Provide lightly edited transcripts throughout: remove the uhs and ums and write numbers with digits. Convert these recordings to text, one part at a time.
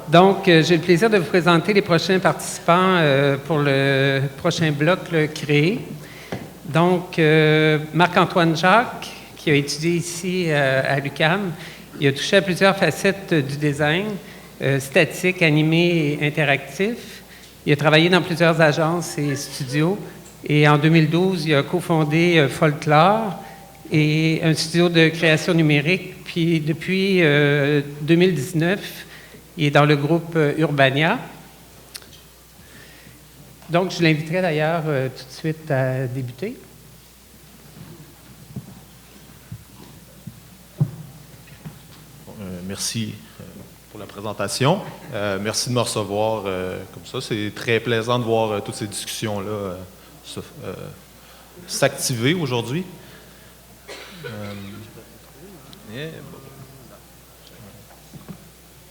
Donc, j'ai le plaisir de vous présenter les prochains participants pour le prochain bloc, le CREE. Donc, Marc-Antoine Jacques, qui a étudié ici à l'UQAM, il a touché à plusieurs facettes du design, statique, animé et interactif. Il a travaillé dans plusieurs agences et studios. Et en 2012, il a cofondé Folklore et un studio de création numérique. Puis, depuis 2019, il est dans le groupe Urbania. Donc, je l'inviterai d'ailleurs tout de suite à débuter. Merci pour la présentation. Merci de me recevoir comme ça. C'est très plaisant de voir toutes ces discussions-là s'activer aujourd'hui.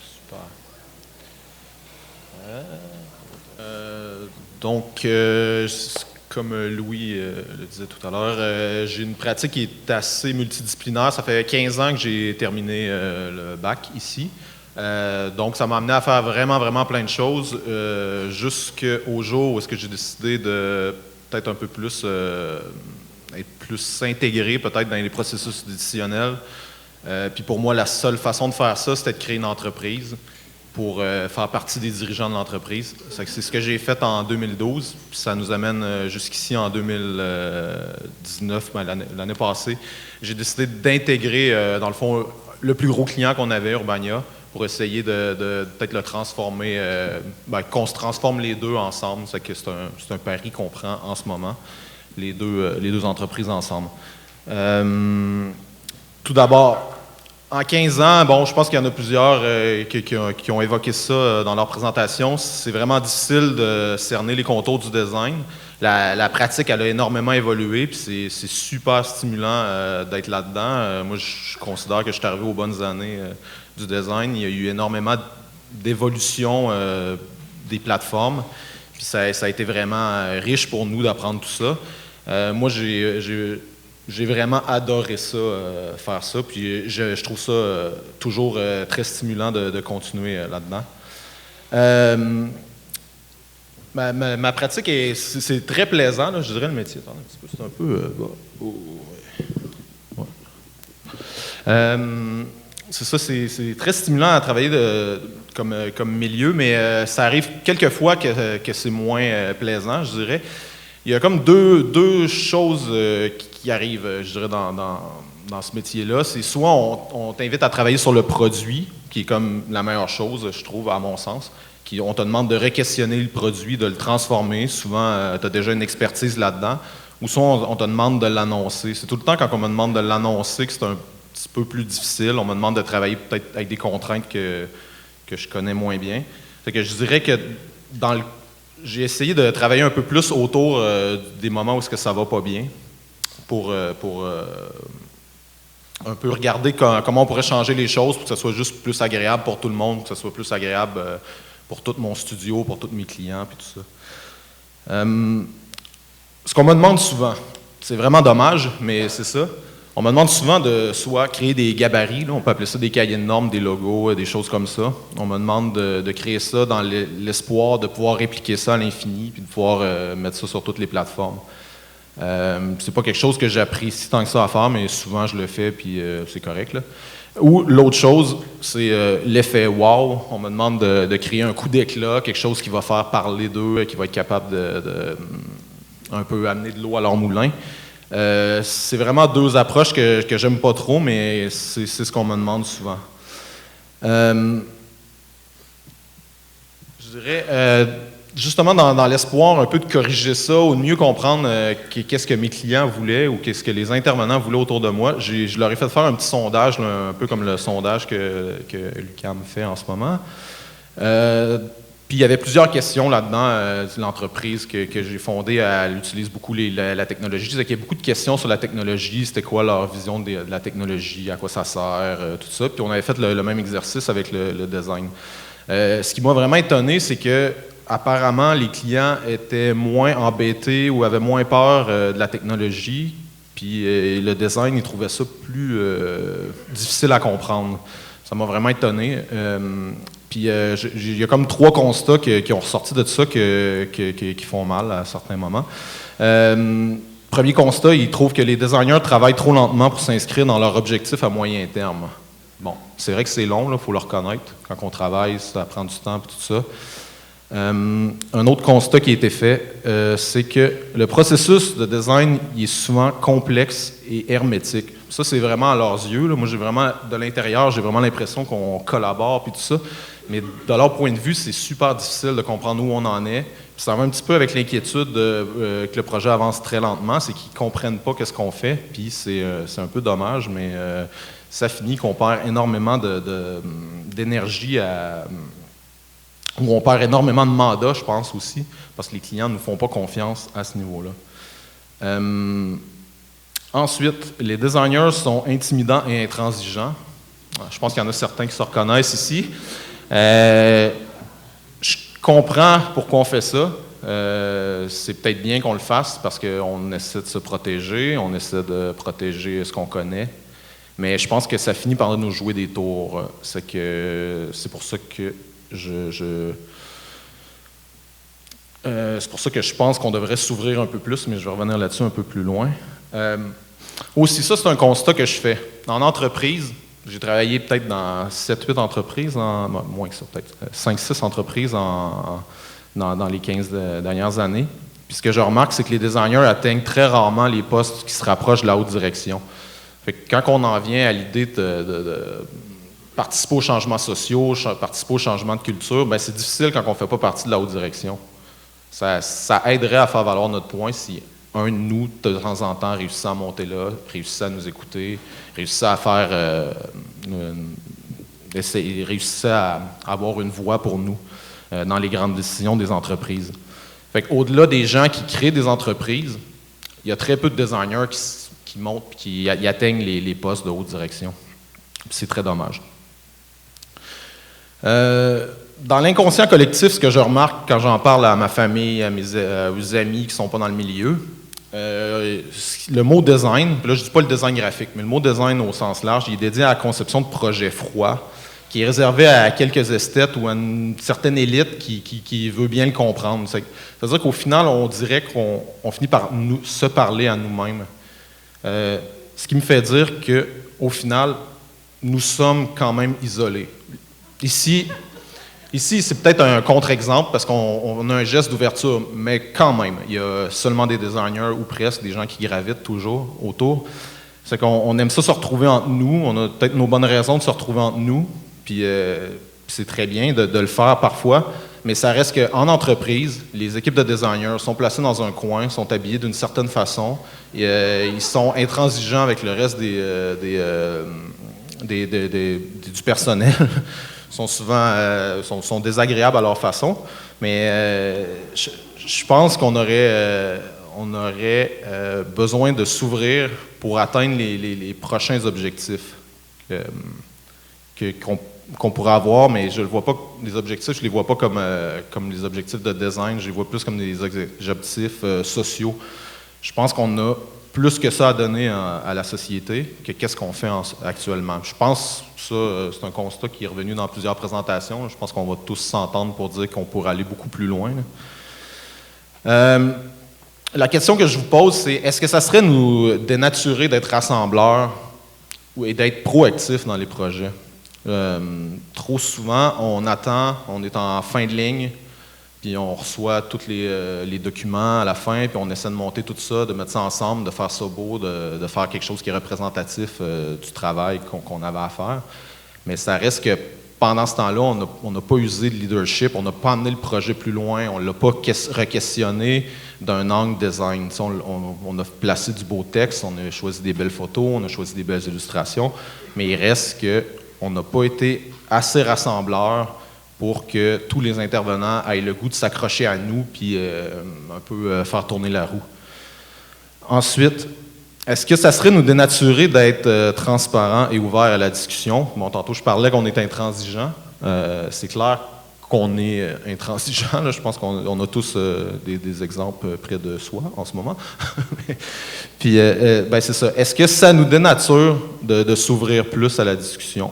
Super. Donc, comme Louis le disait tout à l'heure, j'ai une pratique qui est assez multidisciplinaire. Ça fait 15 ans que j'ai terminé le bac ici. Donc, ça m'a amené à faire vraiment, vraiment plein de choses jusqu'au jour où est-ce que j'ai décidé de peut-être un peu plus être plus intégré peut-être dans les processus décisionnels. Puis pour moi, la seule façon de faire ça, c'était de créer une entreprise pour faire partie des dirigeants de l'entreprise. C'est ce que j'ai fait en 2012, puis ça nous amène jusqu'ici en 2019, l'année passée. J'ai décidé d'intégrer, dans le fond, le plus gros client qu'on avait, Urbania, pour essayer de peut-être le transformer, qu'on se transforme les deux ensemble. C'est un pari qu'on prend en ce moment, les deux entreprises ensemble. Tout d'abord, en 15 ans, bon, je pense qu'il y en a plusieurs qui ont évoqué ça dans leur présentation. C'est vraiment difficile de cerner les contours du design. La pratique, elle a énormément évolué, puis c'est super stimulant d'être là-dedans. Moi, je considère que je suis arrivé aux bonnes années du design. Il y a eu énormément d'évolution des plateformes, puis ça a été vraiment riche pour nous d'apprendre tout ça. Moi, j'ai vraiment adoré ça, faire ça, puis je trouve ça toujours très stimulant de continuer là-dedans. Ma pratique, c'est très plaisant, là, je dirais, le métier. Attends un petit peu, c'est un peu... c'est ça, c'est très stimulant à travailler comme milieu, mais ça arrive quelquefois que c'est moins plaisant, je dirais. Il y a comme deux choses qui arrivent, je dirais, dans ce métier-là. C'est soit on t'invite à travailler sur le produit, qui est comme la meilleure chose, je trouve, à mon sens. On te demande de re-questionner le produit, de le transformer. Souvent, tu as déjà une expertise là-dedans. Ou soit on te demande de l'annoncer. C'est tout le temps quand on me demande de l'annoncer que c'est un petit peu plus difficile. On me demande de travailler peut-être avec des contraintes que je connais moins bien. Fait que je dirais que j'ai essayé de travailler un peu plus autour des moments où est-ce que ça va pas bien pour un peu regarder comment on pourrait changer les choses pour que ce soit juste plus agréable pour tout le monde, que ce soit plus agréable pour tout mon studio, pour tous mes clients, puis tout ça. Ce qu'on me demande souvent, c'est vraiment dommage, mais c'est ça. On me demande souvent de soit créer des gabarits, là, on peut appeler ça des cahiers de normes, des logos, des choses comme ça. On me demande de créer ça dans l'espoir de pouvoir répliquer ça à l'infini puis de pouvoir mettre ça sur toutes les plateformes. C'est pas quelque chose que j'apprécie tant que ça à faire, mais souvent je le fais puis c'est correct, là. Ou l'autre chose, c'est l'effet wow. On me demande de créer un coup d'éclat, quelque chose qui va faire parler d'eux, qui va être capable de un peu amener de l'eau à leur moulin. C'est vraiment deux approches que j'aime pas trop, mais c'est ce qu'on me demande souvent. Je dirais, justement, dans l'espoir un peu de corriger ça, ou de mieux comprendre qu'est-ce que mes clients voulaient ou qu'est-ce que les intervenants voulaient autour de moi, je leur ai fait faire un petit sondage, là, un peu comme le sondage que l'UQAM fait en ce moment. Puis il y avait plusieurs questions là-dedans. L'entreprise que j'ai fondée, elle utilise beaucoup la technologie. Il y a beaucoup de questions sur la technologie. C'était quoi leur vision de la technologie, à quoi ça sert, tout ça. Puis on avait fait le même exercice avec le design. Ce qui m'a vraiment étonné, c'est que apparemment les clients étaient moins embêtés ou avaient moins peur de la technologie. Puis le design, ils trouvaient ça plus difficile à comprendre. Ça m'a vraiment étonné. Puis Puis il y a comme 3 constats qui ont ressorti de ça qui font mal à certains moments. Premier constat, ils trouvent que les designers travaillent trop lentement pour s'inscrire dans leur objectif à moyen terme. Bon, c'est vrai que c'est long, il faut le reconnaître. Quand on travaille, ça prend du temps et tout ça. Un autre constat qui a été fait, c'est que le processus de design il est souvent complexe et hermétique. Ça, c'est vraiment à leurs yeux. Là. Moi, j'ai vraiment, de l'intérieur, j'ai vraiment l'impression qu'on collabore et tout ça. Mais de leur point de vue, c'est super difficile de comprendre où on en est. Puis ça va un petit peu avec l'inquiétude que le projet avance très lentement, c'est qu'ils ne comprennent pas ce qu'on fait. Puis c'est un peu dommage, mais ça finit qu'on perd énormément d'énergie où on perd énormément de mandats, je pense aussi, parce que les clients ne nous font pas confiance à ce niveau-là. Ensuite, les designers sont intimidants et intransigeants. Je pense qu'il y en a certains qui se reconnaissent ici. Je comprends pourquoi on fait ça. C'est peut-être bien qu'on le fasse parce qu'on essaie de se protéger, on essaie de protéger ce qu'on connaît. Mais je pense que ça finit par nous jouer des tours. C'est pour ça que c'est pour ça que je pense qu'on devrait s'ouvrir un peu plus, mais je vais revenir là-dessus un peu plus loin. Aussi, ça, c'est un constat que je fais. En entreprise, j'ai travaillé peut-être dans 7-8 entreprises, moins que ça, peut-être 5-6 entreprises dans les 15 dernières années. Puis ce que je remarque, c'est que les designers atteignent très rarement les postes qui se rapprochent de la haute direction. Fait que quand on en vient à l'idée de participer aux changements sociaux, participer aux changements de culture, ben c'est difficile quand on ne fait pas partie de la haute direction. Ça aiderait à faire valoir notre point si un de nous, de temps en temps, réussissait à monter là, réussissait à nous écouter, réussissait à faire, réussissait à avoir une voix pour nous dans les grandes décisions des entreprises. Fait qu'au-delà des gens qui créent des entreprises, il y a très peu de designers qui montent et qui atteignent les postes de haute direction. C'est très dommage. Dans l'inconscient collectif, ce que je remarque quand j'en parle à ma famille, à mes amis qui ne sont pas dans le milieu, le mot design, là je ne dis pas le design graphique, mais le mot design au sens large, il est dédié à la conception de projets froids, qui est réservé à quelques esthètes ou à une certaine élite qui veut bien le comprendre. C'est-à-dire qu'au final, on dirait qu'on finit par se parler à nous-mêmes. Ce qui me fait dire qu'au final, nous sommes quand même isolés. Ici, c'est peut-être un contre-exemple parce qu'on a un geste d'ouverture, mais quand même, il y a seulement des designers ou presque, des gens qui gravitent toujours autour. C'est qu'on aime ça se retrouver entre nous, on a peut-être nos bonnes raisons de se retrouver entre nous, puis c'est très bien de le faire parfois, mais ça reste qu'en entreprise, les équipes de designers sont placées dans un coin, sont habillées d'une certaine façon, et, ils sont intransigeants avec le reste du personnel. Sont souvent sont désagréables à leur façon, mais je pense qu'on aurait besoin de s'ouvrir pour atteindre les prochains objectifs qu'on pourrait avoir, mais je le vois pas, les objectifs, je les vois pas comme les objectifs de design, je les vois plus comme des objectifs sociaux. Je pense qu'on a plus que ça à donner à la société que qu'est-ce qu'on fait actuellement. Je pense que ça, c'est un constat qui est revenu dans plusieurs présentations. Je pense qu'on va tous s'entendre pour dire qu'on pourrait aller beaucoup plus loin. La question que je vous pose, c'est est-ce que ça serait nous dénaturer d'être rassembleurs et d'être proactifs dans les projets? Trop souvent, on attend, on est en fin de ligne, puis on reçoit tous les documents à la fin, puis on essaie de monter tout ça, de mettre ça ensemble, de faire ça beau, de faire quelque chose qui est représentatif du travail qu'on avait à faire. Mais ça reste que pendant ce temps-là, on n'a pas usé de leadership, on n'a pas amené le projet plus loin, on ne l'a pas re-questionné d'un angle design. On a placé du beau texte, on a choisi des belles photos, on a choisi des belles illustrations, mais il reste qu'on n'a pas été assez rassembleurs pour que tous les intervenants aient le goût de s'accrocher à nous puis un peu faire tourner la roue. Ensuite, est-ce que ça serait nous dénaturer d'être transparent et ouvert à la discussion? Bon, tantôt, je parlais qu'on est intransigeant. C'est clair qu'on est intransigeant. Là. Je pense qu'on a tous des exemples près de soi en ce moment. Puis, ben c'est ça. Est-ce que ça nous dénature de s'ouvrir plus à la discussion?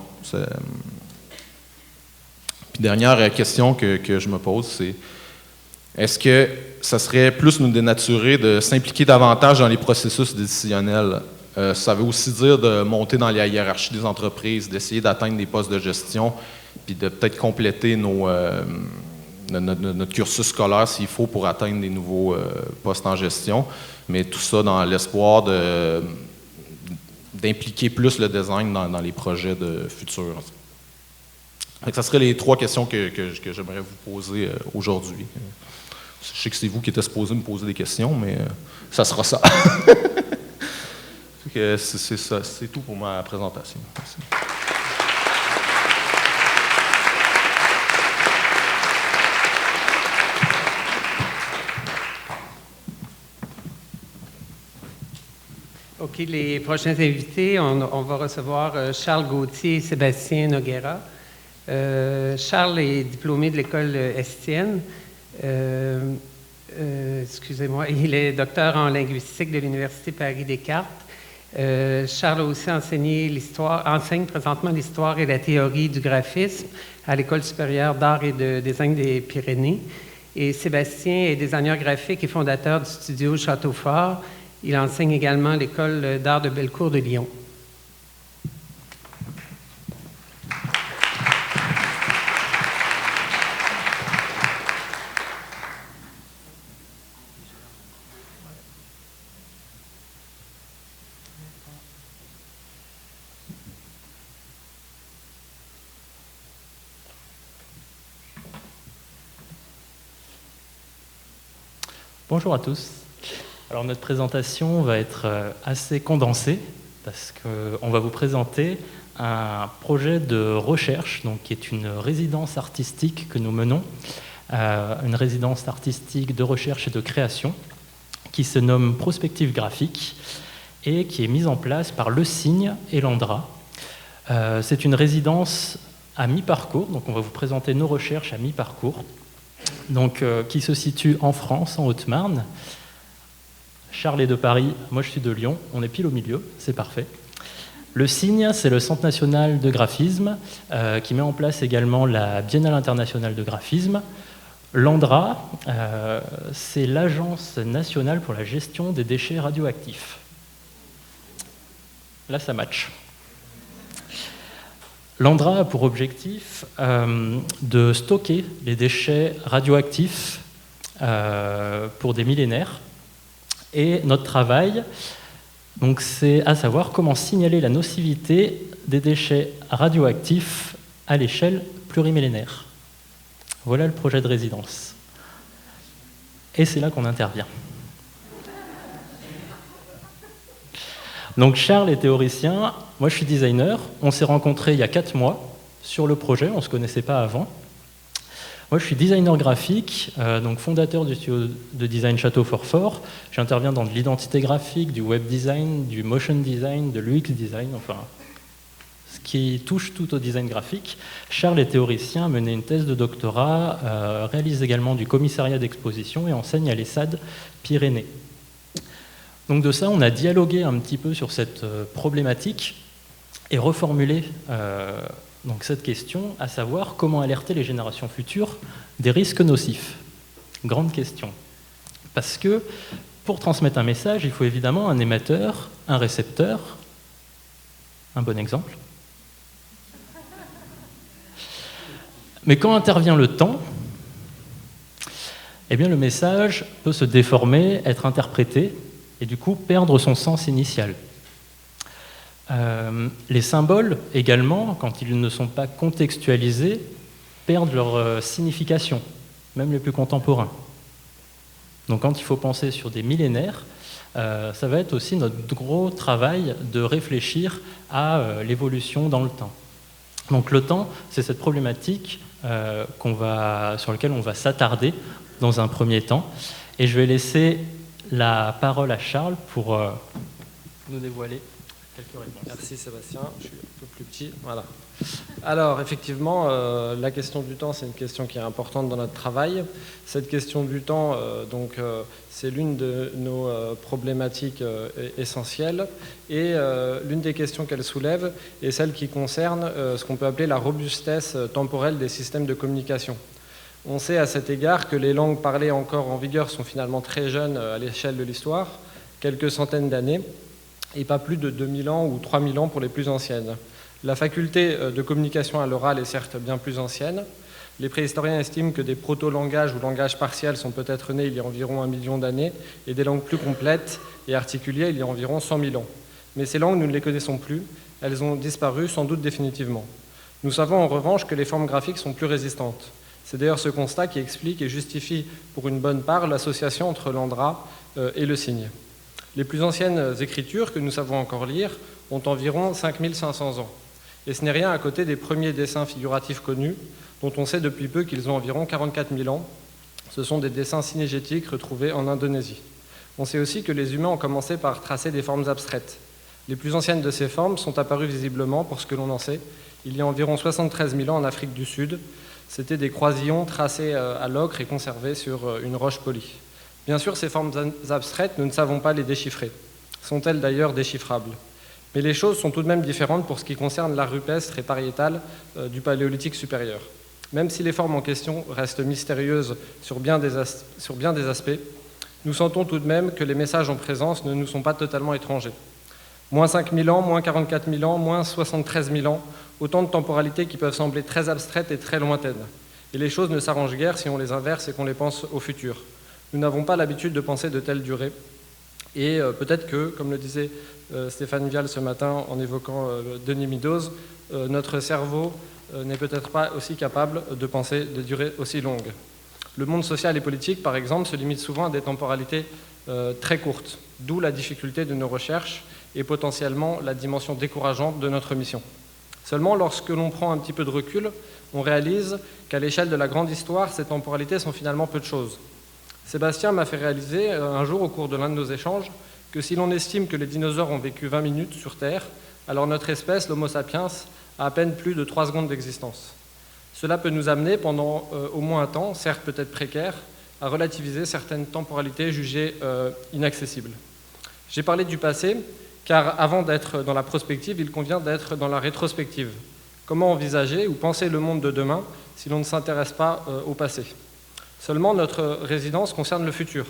Puis dernière question que je me pose, c'est est-ce que ça serait plus nous dénaturer de s'impliquer davantage dans les processus décisionnels? Ça veut aussi dire de monter dans la hiérarchie des entreprises, d'essayer d'atteindre des postes de gestion, puis de peut-être compléter notre cursus scolaire s'il faut pour atteindre des nouveaux postes en gestion. Mais tout ça dans l'espoir d'impliquer plus le design dans les projets futurs. Ça serait les 3 questions que j'aimerais vous poser aujourd'hui. Je sais que c'est vous qui êtes supposé me poser des questions, mais ça sera ça. C'est ça, c'est tout pour ma présentation. Merci. OK, les prochains invités, on va recevoir Charles Gauthier et Sébastien Noguera. Charles est diplômé de l'école Estienne. Excusez-moi, il est docteur en linguistique de l'Université Paris-Descartes. Charles a aussi enseigne présentement l'histoire et la théorie du graphisme à l'École supérieure d'art et de design des Pyrénées. Et Sébastien est designer graphique et fondateur du studio Châteaufort. Il enseigne également à l'École d'art de Bellecour de Lyon. Bonjour à tous. Alors notre présentation va être assez condensée parce qu'on va vous présenter un projet de recherche donc, qui est une résidence artistique que nous menons, une résidence artistique de recherche et de création qui se nomme Prospective graphique et qui est mise en place par Le Cygne et l'Andra. C'est une résidence à mi-parcours, donc on va vous présenter nos recherches à mi-parcours, donc, qui se situe en France, en Haute-Marne. Charles est de Paris, moi je suis de Lyon, on est pile au milieu, c'est parfait. Le Cygne, c'est le Centre national de graphisme, qui met en place également la Biennale internationale de graphisme. L'ANDRA, c'est l'Agence nationale pour la gestion des déchets radioactifs. Là, ça match. L'ANDRA a pour objectif de stocker les déchets radioactifs pour des millénaires. Et notre travail, donc, c'est à savoir comment signaler la nocivité des déchets radioactifs à l'échelle plurimillénaire. Voilà le projet de résidence. Et c'est là qu'on intervient. Donc Charles est théoricien, moi je suis designer. On s'est rencontrés il y a 4 mois sur le projet, on ne se connaissait pas avant. Moi je suis designer graphique, donc fondateur du studio de design Châteaufort. J'interviens dans de l'identité graphique, du web design, du motion design, de l'UX design, enfin ce qui touche tout au design graphique. Charles est théoricien, a mené une thèse de doctorat, réalise également du commissariat d'exposition et enseigne à l'ESSAD Pyrénées. Donc de ça, on a dialogué un petit peu sur cette problématique et reformulé donc cette question, à savoir comment alerter les générations futures des risques nocifs. Grande question. Parce que pour transmettre un message, il faut évidemment un émetteur, un récepteur. Un bon exemple. Mais quand intervient le temps, eh bien le message peut se déformer, être interprété, et du coup perdre son sens initial. Les symboles également, quand ils ne sont pas contextualisés, perdent leur signification, même les plus contemporains. Donc quand il faut penser sur des millénaires, ça va être aussi notre gros travail de réfléchir à l'évolution dans le temps. Donc le temps, c'est cette problématique sur laquelle on va s'attarder dans un premier temps. Et je vais laisser la parole à Charles pour nous dévoiler quelques réponses. Merci Sébastien, je suis un peu plus petit. Voilà. Alors effectivement, la question du temps, c'est une question qui est importante dans notre travail. Cette question du temps, c'est l'une de nos problématiques essentielles. Et l'une des questions qu'elle soulève est celle qui concerne ce qu'on peut appeler la robustesse temporelle des systèmes de communication. On sait à cet égard que les langues parlées encore en vigueur sont finalement très jeunes à l'échelle de l'histoire, quelques centaines d'années, et pas plus de 2000 ans ou 3000 ans pour les plus anciennes. La faculté de communication à l'oral est certes bien plus ancienne. Les préhistoriens estiment que des proto-langages ou langages partiels sont peut-être nés il y a environ 1 million d'années, et des langues plus complètes et articulées il y a environ 100 000 ans. Mais ces langues, nous ne les connaissons plus, elles ont disparu sans doute définitivement. Nous savons en revanche que les formes graphiques sont plus résistantes. C'est d'ailleurs ce constat qui explique et justifie pour une bonne part l'association entre l'andra et le signe. Les plus anciennes écritures que nous savons encore lire ont environ 5500 ans. Et ce n'est rien à côté des premiers dessins figuratifs connus, dont on sait depuis peu qu'ils ont environ 44 000 ans. Ce sont des dessins synégétiques retrouvés en Indonésie. On sait aussi que les humains ont commencé par tracer des formes abstraites. Les plus anciennes de ces formes sont apparues visiblement, pour ce que l'on en sait, il y a environ 73 000 ans en Afrique du Sud. C'était des croisillons tracés à l'ocre et conservés sur une roche polie. Bien sûr, ces formes abstraites, nous ne savons pas les déchiffrer. Sont-elles d'ailleurs déchiffrables? Mais les choses sont tout de même différentes pour ce qui concerne l'art rupestre et pariétal du Paléolithique supérieur. Même si les formes en question restent mystérieuses sur bien des aspects, nous sentons tout de même que les messages en présence ne nous sont pas totalement étrangers. Moins 5000 ans, moins 44 000 ans, moins 73 000 ans, autant de temporalités qui peuvent sembler très abstraites et très lointaines. Et les choses ne s'arrangent guère si on les inverse et qu'on les pense au futur. Nous n'avons pas l'habitude de penser de telles durées. Et peut-être que, comme le disait Stéphane Vial ce matin en évoquant Denis Meadows, notre cerveau n'est peut-être pas aussi capable de penser des durées aussi longues. Le monde social et politique, par exemple, se limite souvent à des temporalités très courtes, d'où la difficulté de nos recherches et potentiellement la dimension décourageante de notre mission. Seulement, lorsque l'on prend un petit peu de recul, on réalise qu'à l'échelle de la grande histoire, ces temporalités sont finalement peu de choses. Sébastien m'a fait réaliser un jour au cours de l'un de nos échanges que si l'on estime que les dinosaures ont vécu 20 minutes sur Terre, alors notre espèce, l'Homo sapiens, a à peine plus de 3 secondes d'existence. Cela peut nous amener pendant au moins un temps, certes peut-être précaire, à relativiser certaines temporalités jugées inaccessibles. J'ai parlé du passé, car avant d'être dans la prospective, il convient d'être dans la rétrospective. Comment envisager ou penser le monde de demain si l'on ne s'intéresse pas au passé ? Seulement, notre résidence concerne le futur.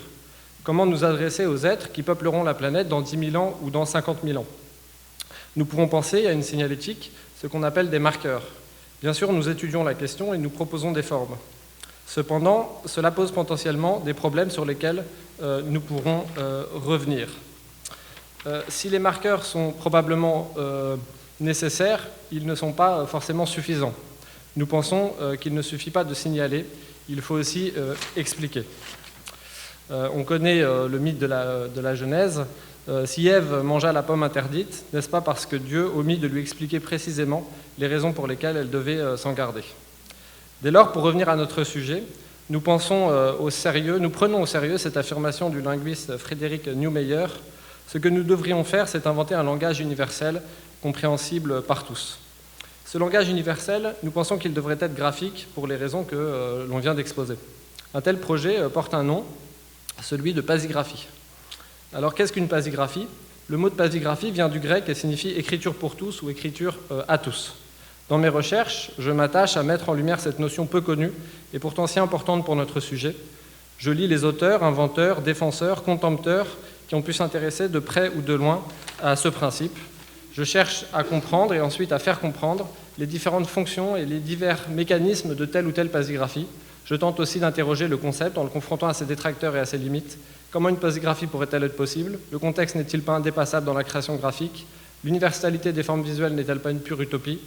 Comment nous adresser aux êtres qui peupleront la planète dans 10 000 ans ou dans 50 000 ans? Nous pouvons penser à une signalétique, ce qu'on appelle des marqueurs. Bien sûr, nous étudions la question et nous proposons des formes. Cependant, cela pose potentiellement des problèmes sur lesquels nous pourrons revenir. Si les marqueurs sont probablement nécessaires, ils ne sont pas forcément suffisants. Nous pensons qu'il ne suffit pas de signaler, il faut aussi expliquer. On connaît le mythe de la Genèse. Si Ève mangea la pomme interdite, n'est-ce pas parce que Dieu omit de lui expliquer précisément les raisons pour lesquelles elle devait s'en garder? Dès lors, pour revenir à notre sujet, nous prenons au sérieux cette affirmation du linguiste Frédéric Neumayer. Ce que nous devrions faire, c'est inventer un langage universel, compréhensible par tous. Ce langage universel, nous pensons qu'il devrait être graphique pour les raisons que l'on vient d'exposer. Un tel projet porte un nom, celui de pasigraphie. Alors qu'est-ce qu'une pasigraphie? Le mot de pasigraphie vient du grec et signifie écriture pour tous ou écriture à tous. Dans mes recherches, je m'attache à mettre en lumière cette notion peu connue et pourtant si importante pour notre sujet. Je lis les auteurs, inventeurs, défenseurs, contempteurs qui ont pu s'intéresser de près ou de loin à ce principe. Je cherche à comprendre et ensuite à faire comprendre les différentes fonctions et les divers mécanismes de telle ou telle pasigraphie. Je tente aussi d'interroger le concept en le confrontant à ses détracteurs et à ses limites. Comment une pasigraphie pourrait-elle être possible? Le contexte n'est-il pas indépassable dans la création graphique? L'universalité des formes visuelles n'est-elle pas une pure utopie?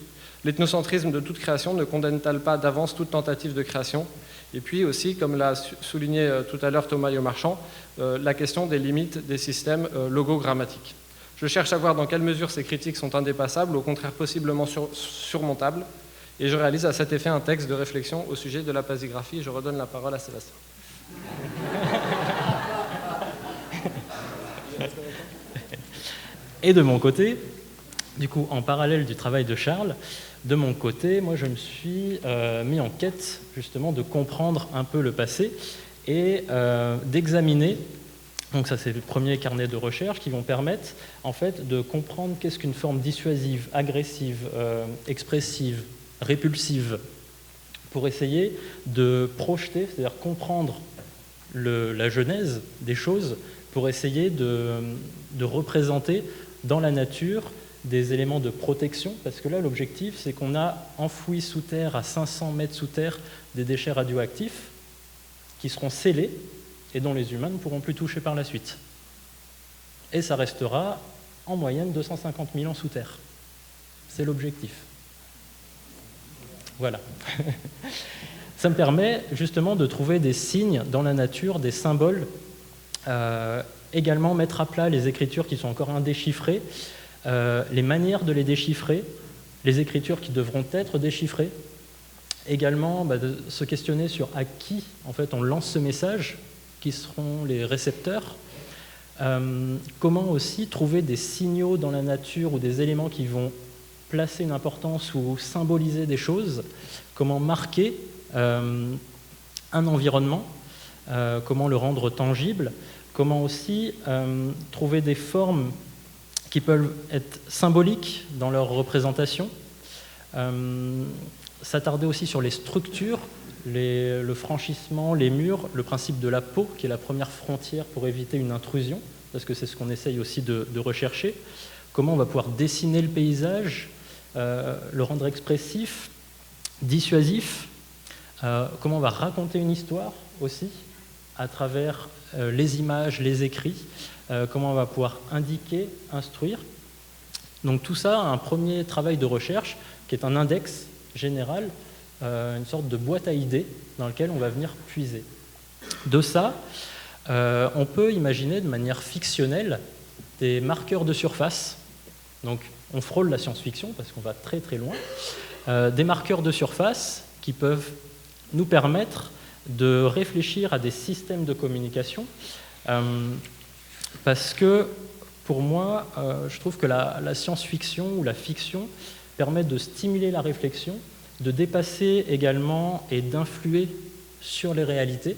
L'ethnocentrisme de toute création ne condamne-t-elle pas d'avance toute tentative de création? Et puis aussi, comme l'a souligné tout à l'heure Thomas Yomarchand, la question des limites des systèmes logogrammatiques. Je cherche à voir dans quelle mesure ces critiques sont indépassables, ou au contraire possiblement surmontables, et je réalise à cet effet un texte de réflexion au sujet de la pasigraphie. Je redonne la parole à Sébastien. Et de mon côté, Du coup, en parallèle du travail de Charles, de mon côté, moi je me suis mis en quête justement de comprendre un peu le passé et d'examiner. Donc ça, c'est le premier carnet de recherche qui vont permettre en fait de comprendre qu'est-ce qu'une forme dissuasive, agressive, expressive, répulsive, pour essayer de projeter, c'est-à-dire comprendre la genèse des choses, pour essayer de représenter dans la nature des éléments de protection, parce que là, l'objectif, c'est qu'on a enfoui sous terre, à 500 mètres sous terre, des déchets radioactifs qui seront scellés et dont les humains ne pourront plus toucher par la suite. Et ça restera en moyenne 250 000 ans sous terre. C'est l'objectif. Voilà. Ça me permet justement de trouver des signes dans la nature, des symboles, également mettre à plat les écritures qui sont encore indéchiffrées, les manières de les déchiffrer, les écritures qui devront être déchiffrées, également de se questionner sur à qui en fait, on lance ce message, qui seront les récepteurs, comment aussi trouver des signaux dans la nature ou des éléments qui vont placer une importance ou symboliser des choses, comment marquer un environnement, comment le rendre tangible, comment aussi trouver des formes qui peuvent être symboliques dans leur représentation, s'attarder aussi sur les structures, le franchissement, les murs, le principe de la peau, qui est la première frontière pour éviter une intrusion, parce que c'est ce qu'on essaye aussi de rechercher, comment on va pouvoir dessiner le paysage, le rendre expressif, dissuasif, comment on va raconter une histoire aussi, à travers les images, les écrits, comment on va pouvoir indiquer, instruire. Donc tout ça, un premier travail de recherche qui est un index général, une sorte de boîte à idées dans laquelle on va venir puiser. De ça, on peut imaginer de manière fictionnelle des marqueurs de surface. Donc on frôle la science-fiction parce qu'on va très très loin. Des marqueurs de surface qui peuvent nous permettre de réfléchir à des systèmes de communication parce que pour moi, je trouve que la science-fiction ou la fiction permet de stimuler la réflexion, de dépasser également et d'influer sur les réalités.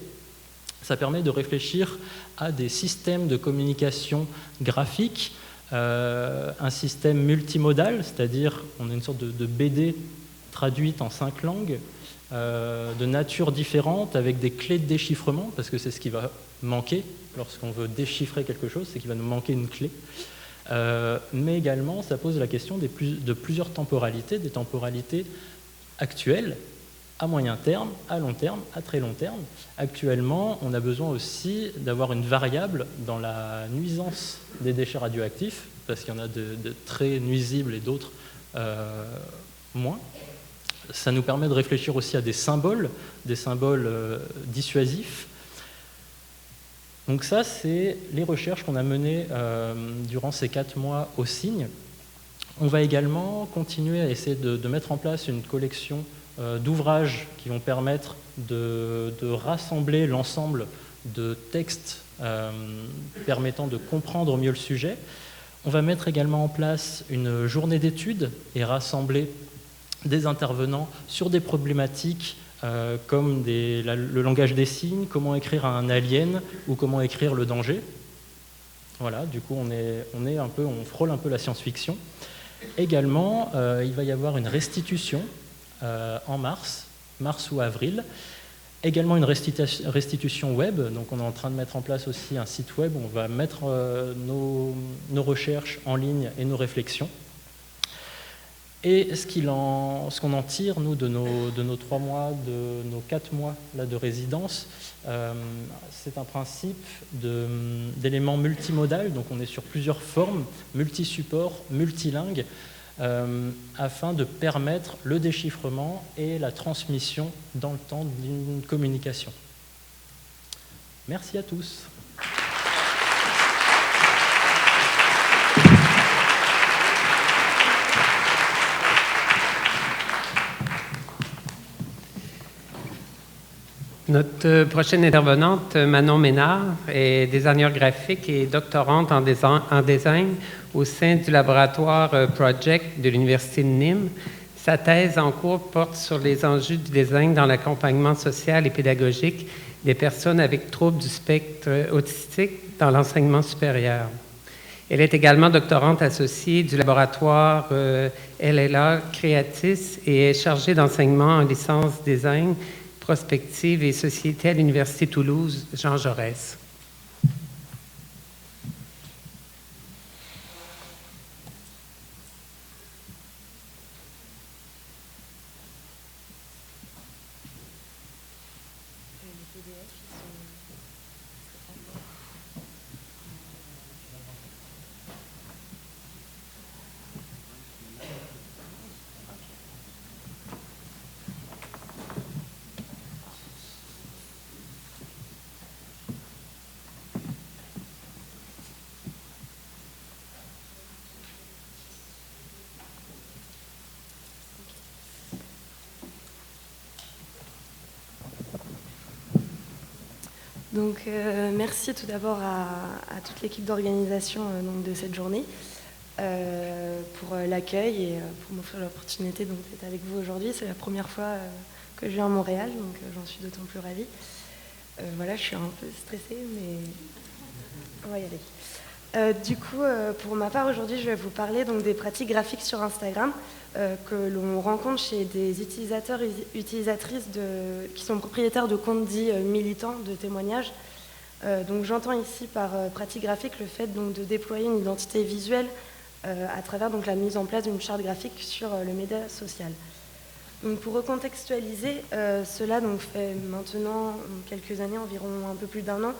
Ça permet de réfléchir à des systèmes de communication graphique, un système multimodal, c'est-à-dire on a une sorte de BD traduite en 5 langues, de nature différente, avec des clés de déchiffrement, parce que c'est ce qui va manquer lorsqu'on veut déchiffrer quelque chose, c'est qu'il va nous manquer une clé. Mais également, ça pose la question de plusieurs temporalités, des temporalités actuelles, à moyen terme, à long terme, à très long terme. Actuellement, on a besoin aussi d'avoir une variable dans la nuisance des déchets radioactifs, parce qu'il y en a de très nuisibles et d'autres moins. Ça nous permet de réfléchir aussi à des symboles dissuasifs. Donc ça, c'est les recherches qu'on a menées durant ces 4 mois au Cygne. On va également continuer à essayer de mettre en place une collection d'ouvrages qui vont permettre de rassembler l'ensemble de textes permettant de comprendre mieux le sujet. On va mettre également en place une journée d'études et rassembler des intervenants sur des problématiques comme le langage des signes, comment écrire à un alien ou comment écrire le danger. Voilà, du coup on frôle un peu la science-fiction. Également, il va y avoir une restitution en mars ou avril. Également une restitution web, donc on est en train de mettre en place aussi un site web où on va mettre nos recherches en ligne et nos réflexions. Et ce qu'on en tire, nous, de nos 3 mois, de nos 4 mois là, de résidence, c'est un principe d'éléments multimodal, donc on est sur plusieurs formes, multisupports, multilingues, afin de permettre le déchiffrement et la transmission dans le temps d'une communication. Merci à tous. Notre prochaine intervenante, Manon Ménard, est designer graphique et doctorante en design au sein du laboratoire Project de l'Université de Nîmes. Sa thèse en cours porte sur les enjeux du design dans l'accompagnement social et pédagogique des personnes avec troubles du spectre autistique dans l'enseignement supérieur. Elle est également doctorante associée du laboratoire LLA Creatis et est chargée d'enseignement en licence design, prospective et société à l'Université Toulouse Jean Jaurès. Donc, merci tout d'abord à toute l'équipe d'organisation de cette journée pour l'accueil et pour m'offrir l'opportunité d'être avec vous aujourd'hui. C'est la première fois que je viens à Montréal, donc j'en suis d'autant plus ravie. Voilà, je suis un peu stressée, mais on va y aller. Du coup, pour ma part, aujourd'hui, je vais vous parler des pratiques graphiques sur Instagram que l'on rencontre chez des utilisateurs et utilisatrices qui sont propriétaires de comptes dits militants de témoignages. Donc j'entends ici par pratique graphique le fait de déployer une identité visuelle à travers la mise en place d'une charte graphique sur le média social. Donc pour recontextualiser, cela fait maintenant quelques années, environ un peu plus d'1 an,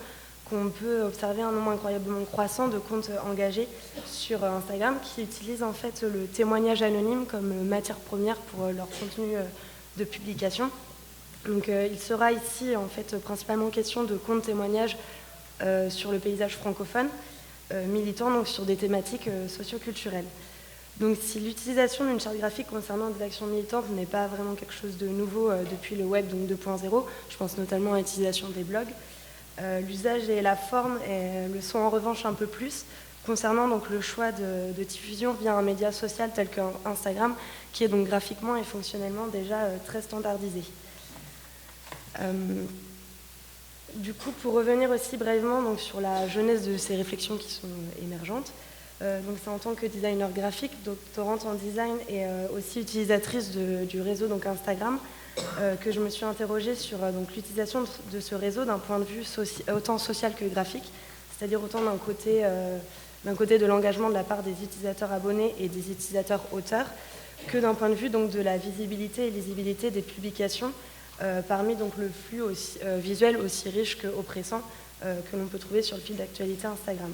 qu'on peut observer un nombre incroyablement croissant de comptes engagés sur Instagram qui utilisent en fait le témoignage anonyme comme matière première pour leur contenu de publication. Donc il sera ici en fait principalement question de comptes témoignages sur le paysage francophone, militant donc sur des thématiques socio-culturelles. Donc si l'utilisation d'une charte graphique concernant des actions militantes n'est pas vraiment quelque chose de nouveau depuis le web 2.0, je pense notamment à l'utilisation des blogs, l'usage et la forme le sont en revanche un peu plus, concernant le choix de diffusion via un média social tel qu'Instagram, qui est donc graphiquement et fonctionnellement déjà très standardisé. Du coup, pour revenir aussi brièvement sur la jeunesse de ces réflexions qui sont émergentes, c'est en tant que designer graphique, doctorante en design et aussi utilisatrice du réseau Instagram, que je me suis interrogée sur l'utilisation de ce réseau d'un point de vue autant social que graphique, c'est-à-dire autant d'un côté de l'engagement de la part des utilisateurs abonnés et des utilisateurs auteurs, que d'un point de vue de la visibilité et lisibilité des publications parmi le flux visuel aussi riche qu'oppressant que l'on peut trouver sur le fil d'actualité Instagram.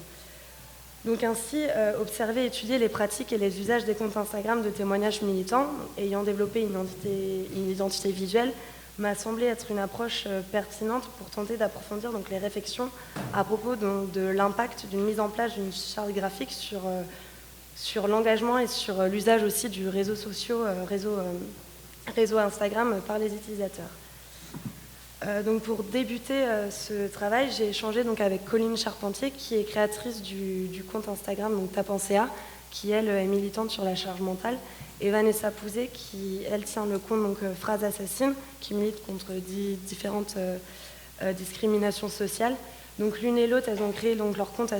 Donc ainsi, observer et étudier les pratiques et les usages des comptes Instagram de témoignages militants, ayant développé une identité visuelle, m'a semblé être une approche pertinente pour tenter d'approfondir les réflexions à propos de l'impact d'une mise en place d'une charte graphique sur l'engagement et sur l'usage aussi du réseau Instagram par les utilisateurs. Donc pour débuter ce travail, j'ai échangé avec Colline Charpentier, qui est créatrice du compte Instagram Tapenséa, qui elle est militante sur la charge mentale, et Vanessa Pouzet, qui elle tient le compte Phrase Assassine, qui milite contre différentes discriminations sociales. Donc l'une et l'autre, elles ont créé leur compte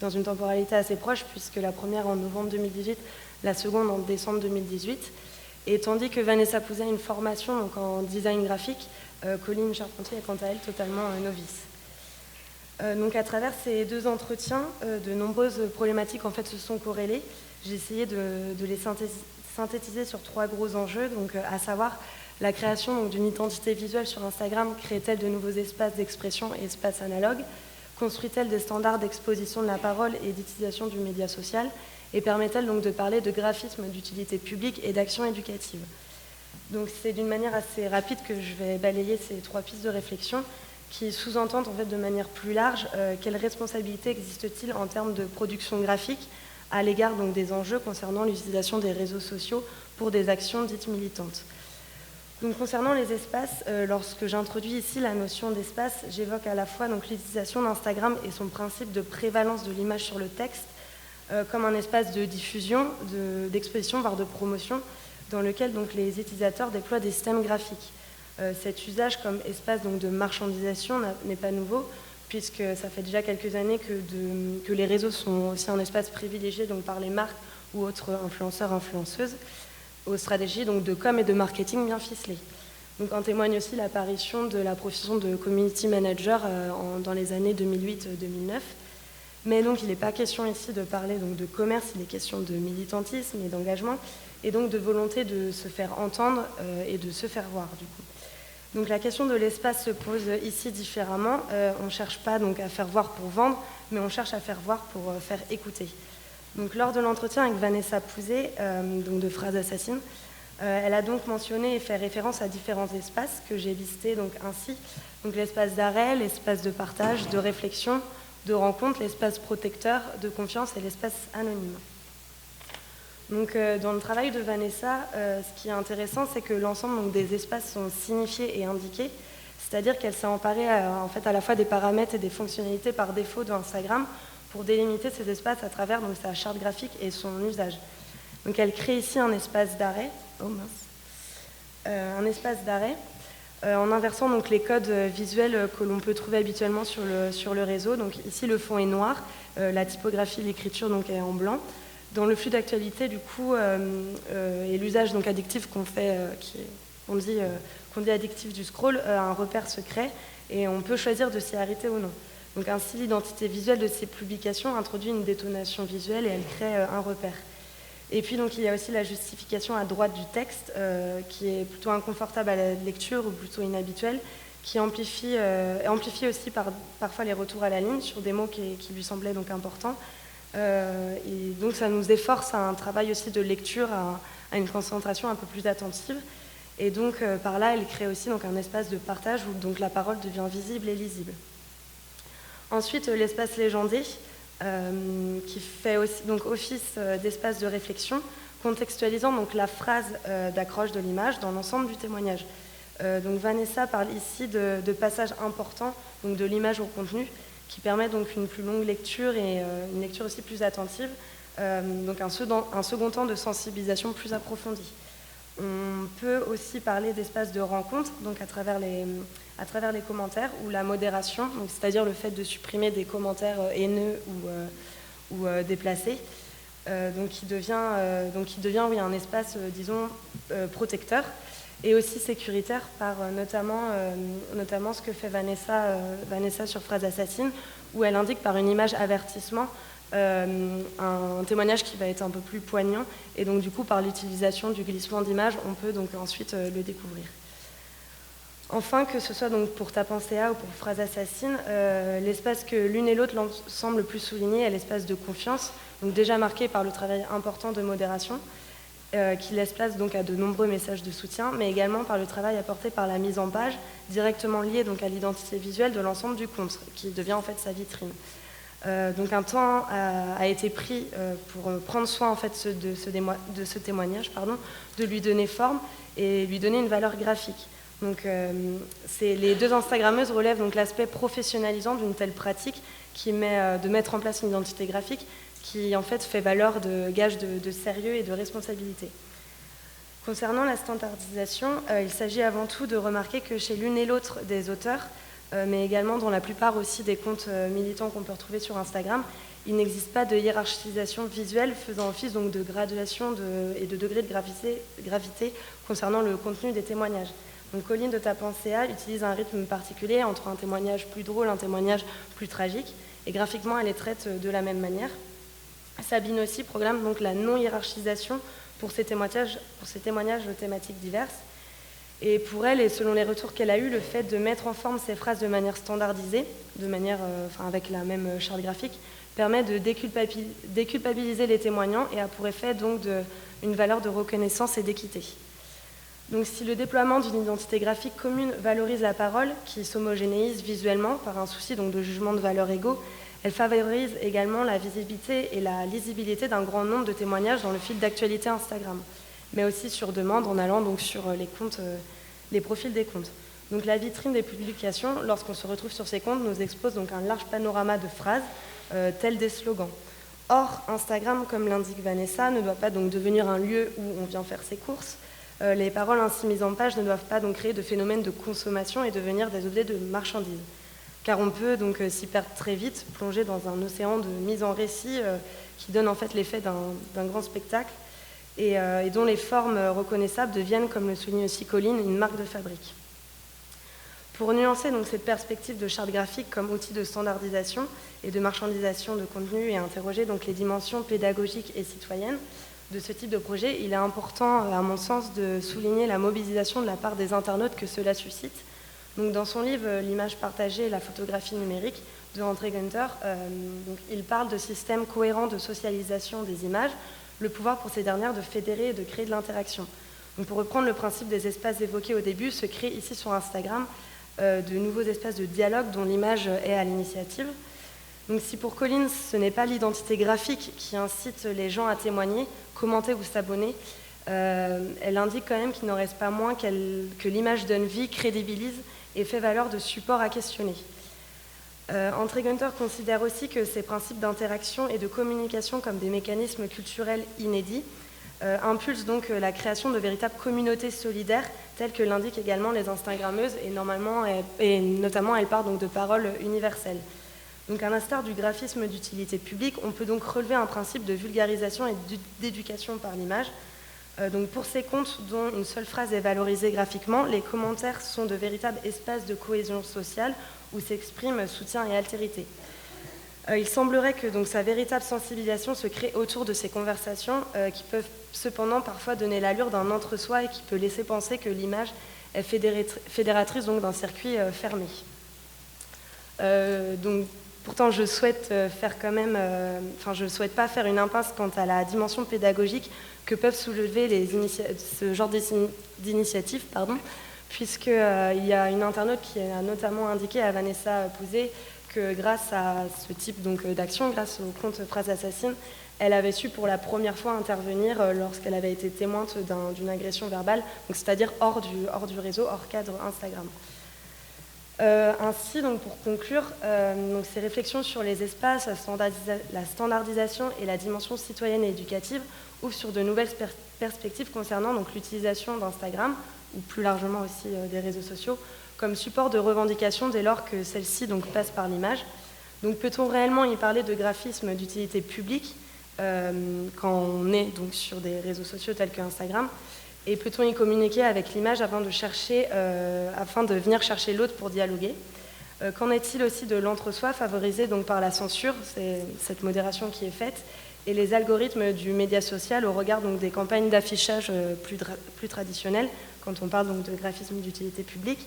dans une temporalité assez proche, puisque la première en novembre 2018, la seconde en décembre 2018. Et tandis que Vanessa Pouzet a une formation en design graphique, Colline Charpentier est quant à elle totalement novice. Donc à travers ces deux entretiens, de nombreuses problématiques en fait se sont corrélées. J'ai essayé de les synthétiser sur 3 gros enjeux, à savoir la création d'une identité visuelle sur Instagram crée-t-elle de nouveaux espaces d'expression et espaces analogues, construit-elle des standards d'exposition de la parole et d'utilisation du média social, et permet-elle de parler de graphisme d'utilité publique et d'action éducative. Donc c'est d'une manière assez rapide que je vais balayer ces 3 pistes de réflexion qui sous-entendent en fait de manière plus large quelle responsabilité existe-t-il en termes de production graphique à l'égard des enjeux concernant l'utilisation des réseaux sociaux pour des actions dites militantes. Donc, concernant les espaces, lorsque j'introduis ici la notion d'espace, j'évoque à la fois donc, l'utilisation d'Instagram et son principe de prévalence de l'image sur le texte comme un espace de diffusion, d'exposition, voire de promotion, dans lequel donc, les utilisateurs déploient des systèmes graphiques. Cet usage comme espace donc, de marchandisation n'est pas nouveau, puisque ça fait déjà quelques années que les réseaux sont aussi un espace privilégié donc, par les marques ou autres influenceurs, influenceuses, aux stratégies donc, de com et de marketing bien ficelées. Donc, en témoigne aussi l'apparition de la profession de community manager dans les années 2008-2009. Mais donc, il n'est pas question ici de parler donc, de commerce, il est question de militantisme et d'engagement, et donc de volonté de se faire entendre et de se faire voir, du coup. Donc, la question de l'espace se pose ici différemment. On ne cherche pas donc, à faire voir pour vendre, mais on cherche à faire voir pour faire écouter. Donc, lors de l'entretien avec Vanessa Pouzet, donc de Phrases Assassines, elle a donc mentionné et fait référence à différents espaces que j'ai listés donc, ainsi. Donc, l'espace d'arrêt, l'espace de partage, de réflexion, de rencontre, l'espace protecteur, de confiance et l'espace anonyme. Donc, dans le travail de Vanessa, ce qui est intéressant, c'est que l'ensemble donc, des espaces sont signifiés et indiqués, c'est-à-dire qu'elle s'est emparée en fait, à la fois des paramètres et des fonctionnalités par défaut d'Instagram pour délimiter ces espaces à travers donc, sa charte graphique et son usage. Donc, elle crée ici un espace d'arrêt, un espace d'arrêt, en inversant donc, les codes visuels que l'on peut trouver habituellement sur le réseau. Donc, ici, le fond est noir, la typographie, l'écriture donc, est en blanc. Dans le flux d'actualité, du coup, et l'usage donc, addictif qu'on fait, qu'on dit addictif du scroll, un repère secret, et on peut choisir de s'y arrêter ou non. Donc, ainsi, l'identité visuelle de ces publications introduit une détonation visuelle et elle crée un repère. Et puis, donc, il y a aussi la justification à droite du texte, qui est plutôt inconfortable à la lecture ou plutôt inhabituelle, qui amplifie aussi parfois les retours à la ligne sur des mots qui lui semblaient donc importants. Et donc, ça nous efforce à un travail aussi de lecture, à une concentration un peu plus attentive. Et donc, par là, elle crée aussi donc, un espace de partage où donc, la parole devient visible et lisible. Ensuite, l'espace légendé, qui fait aussi donc, office d'espace de réflexion, contextualisant donc, la phrase d'accroche de l'image dans l'ensemble du témoignage. Donc Vanessa parle ici de passages importants donc, de l'image au contenu, qui permet donc une plus longue lecture et une lecture aussi plus attentive, donc un second temps de sensibilisation plus approfondi. On peut aussi parler d'espace de rencontre, donc à travers les commentaires, ou la modération, c'est-à-dire le fait de supprimer des commentaires haineux ou déplacés, donc qui devient oui, un espace, disons, protecteur, et aussi sécuritaire par notamment ce que fait Vanessa sur Phrases Assassines, où elle indique par une image avertissement un témoignage qui va être un peu plus poignant, et donc du coup par l'utilisation du glissement d'image, on peut donc ensuite le découvrir. Enfin, que ce soit donc pour Ta pensée A ou pour Phrases Assassines, l'espace que l'une et l'autre semblent le plus souligner est l'espace de confiance, donc déjà marqué par le travail important de modération, qui laisse place donc à de nombreux messages de soutien, mais également par le travail apporté par la mise en page, directement lié donc à l'identité visuelle de l'ensemble du compte, qui devient en fait sa vitrine. Donc un temps a été pris pour prendre soin en fait de ce témoignage, de lui donner forme et lui donner une valeur graphique. Donc les deux Instagrammeuses relèvent donc l'aspect professionnalisant d'une telle pratique de mettre en place une identité graphique qui en fait fait valeur de gage de sérieux et de responsabilité. Concernant la standardisation, il s'agit avant tout de remarquer que chez l'une et l'autre des auteurs, mais également dans la plupart aussi des comptes militants qu'on peut retrouver sur Instagram, il n'existe pas de hiérarchisation visuelle faisant office donc de graduation et de degré de gravité concernant le contenu des témoignages. Donc Colline de Ta pensée A utilise un rythme particulier entre un témoignage plus drôle et un témoignage plus tragique, et graphiquement elle les traite de la même manière. Sabine aussi programme donc la non-hiérarchisation pour ces témoignages de thématiques diverses. Et pour elle, et selon les retours qu'elle a eus, le fait de mettre en forme ces phrases de manière standardisée, avec la même charte graphique, permet de déculpabiliser les témoignants et a pour effet donc une valeur de reconnaissance et d'équité. Donc si le déploiement d'une identité graphique commune valorise la parole, qui s'homogénéise visuellement par un souci donc de jugement de valeurs égaux, elle favorise également la visibilité et la lisibilité d'un grand nombre de témoignages dans le fil d'actualité Instagram, mais aussi sur demande en allant donc sur les comptes les profils des comptes. Donc la vitrine des publications, lorsqu'on se retrouve sur ces comptes, nous expose donc un large panorama de phrases, tels des slogans. Or, Instagram, comme l'indique Vanessa, ne doit pas donc devenir un lieu où on vient faire ses courses. Les paroles ainsi mises en page ne doivent pas donc créer de phénomènes de consommation et devenir des objets de marchandises. Car on peut donc s'y perdre très vite, plonger dans un océan de mise en récit qui donne en fait l'effet d'un grand spectacle et dont les formes reconnaissables deviennent, comme le souligne aussi Colline, une marque de fabrique. Pour nuancer donc cette perspective de charte graphique comme outil de standardisation et de marchandisation de contenu et interroger donc les dimensions pédagogiques et citoyennes de ce type de projet, il est important, à mon sens, de souligner la mobilisation de la part des internautes que cela suscite. Donc, dans son livre « L'image partagée et la photographie numérique » de André Gunter, donc, il parle de systèmes cohérents de socialisation des images, le pouvoir pour ces dernières de fédérer et de créer de l'interaction. Donc, pour reprendre le principe des espaces évoqués au début, se crée ici sur Instagram de nouveaux espaces de dialogue dont l'image est à l'initiative. Donc, si pour Colline, ce n'est pas l'identité graphique qui incite les gens à témoigner, commenter ou s'abonner, elle indique quand même qu'il n'en reste pas moins que l'image donne vie, crédibilise et fait valeur de support à questionner. André Gunter considère aussi que ces principes d'interaction et de communication comme des mécanismes culturels inédits impulsent donc la création de véritables communautés solidaires telles que l'indiquent également les Instagrammeuses et notamment elle part donc de paroles universelles. Donc à l'instar du graphisme d'utilité publique, on peut donc relever un principe de vulgarisation et d'éducation par l'image. Donc pour ces comptes dont une seule phrase est valorisée graphiquement, les commentaires sont de véritables espaces de cohésion sociale où s'expriment soutien et altérité. Il semblerait que donc, sa véritable sensibilisation se crée autour de ces conversations qui peuvent cependant parfois donner l'allure d'un entre-soi et qui peut laisser penser que l'image est fédératrice donc, d'un circuit fermé. Donc, pourtant, je souhaite je souhaite pas faire une impasse quant à la dimension pédagogique que peuvent soulever ce genre d'initiatives, puisqu'il y a une internaute qui a notamment indiqué à Vanessa Pouzet que grâce à ce type d'action, grâce au compte Phrases Assassines, elle avait su pour la première fois intervenir lorsqu'elle avait été témoin d'une agression verbale, c'est-à-dire hors du réseau, hors cadre Instagram. Ainsi, donc, pour conclure, ces réflexions sur les espaces, la standardisation et la dimension citoyenne et éducative ouvrent sur de nouvelles perspectives concernant l'utilisation d'Instagram, ou plus largement aussi des réseaux sociaux, comme support de revendication dès lors que celle-ci passe par l'image. Donc peut-on réellement y parler de graphisme d'utilité publique quand on est donc, sur des réseaux sociaux tels que Instagram? Et peut-on y communiquer avec l'image afin de venir chercher l'autre pour dialoguer? Qu'en est-il aussi de l'entre-soi favorisé donc, par la censure, c'est cette modération qui est faite, et les algorithmes du média social au regard donc, des campagnes d'affichage plus traditionnelles, quand on parle donc, de graphisme d'utilité publique?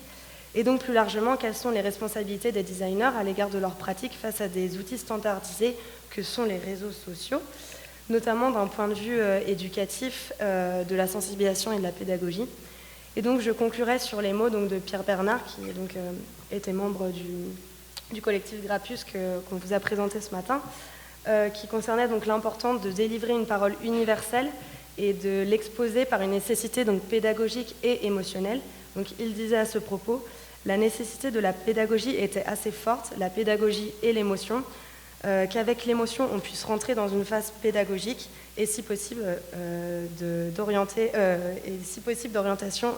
Et donc plus largement, quelles sont les responsabilités des designers à l'égard de leurs pratiques face à des outils standardisés que sont les réseaux sociaux, notamment d'un point de vue éducatif, de la sensibilisation et de la pédagogie. Et donc je conclurai sur les mots donc, de Pierre Bernard, qui était membre du collectif Grappus qu'on vous a présenté ce matin, qui concernait donc l'importance de délivrer une parole universelle et de l'exposer par une nécessité donc, pédagogique et émotionnelle. Donc il disait à ce propos, la nécessité de la pédagogie était assez forte, la pédagogie et l'émotion, qu'avec l'émotion on puisse rentrer dans une phase pédagogique et si possible d'orientation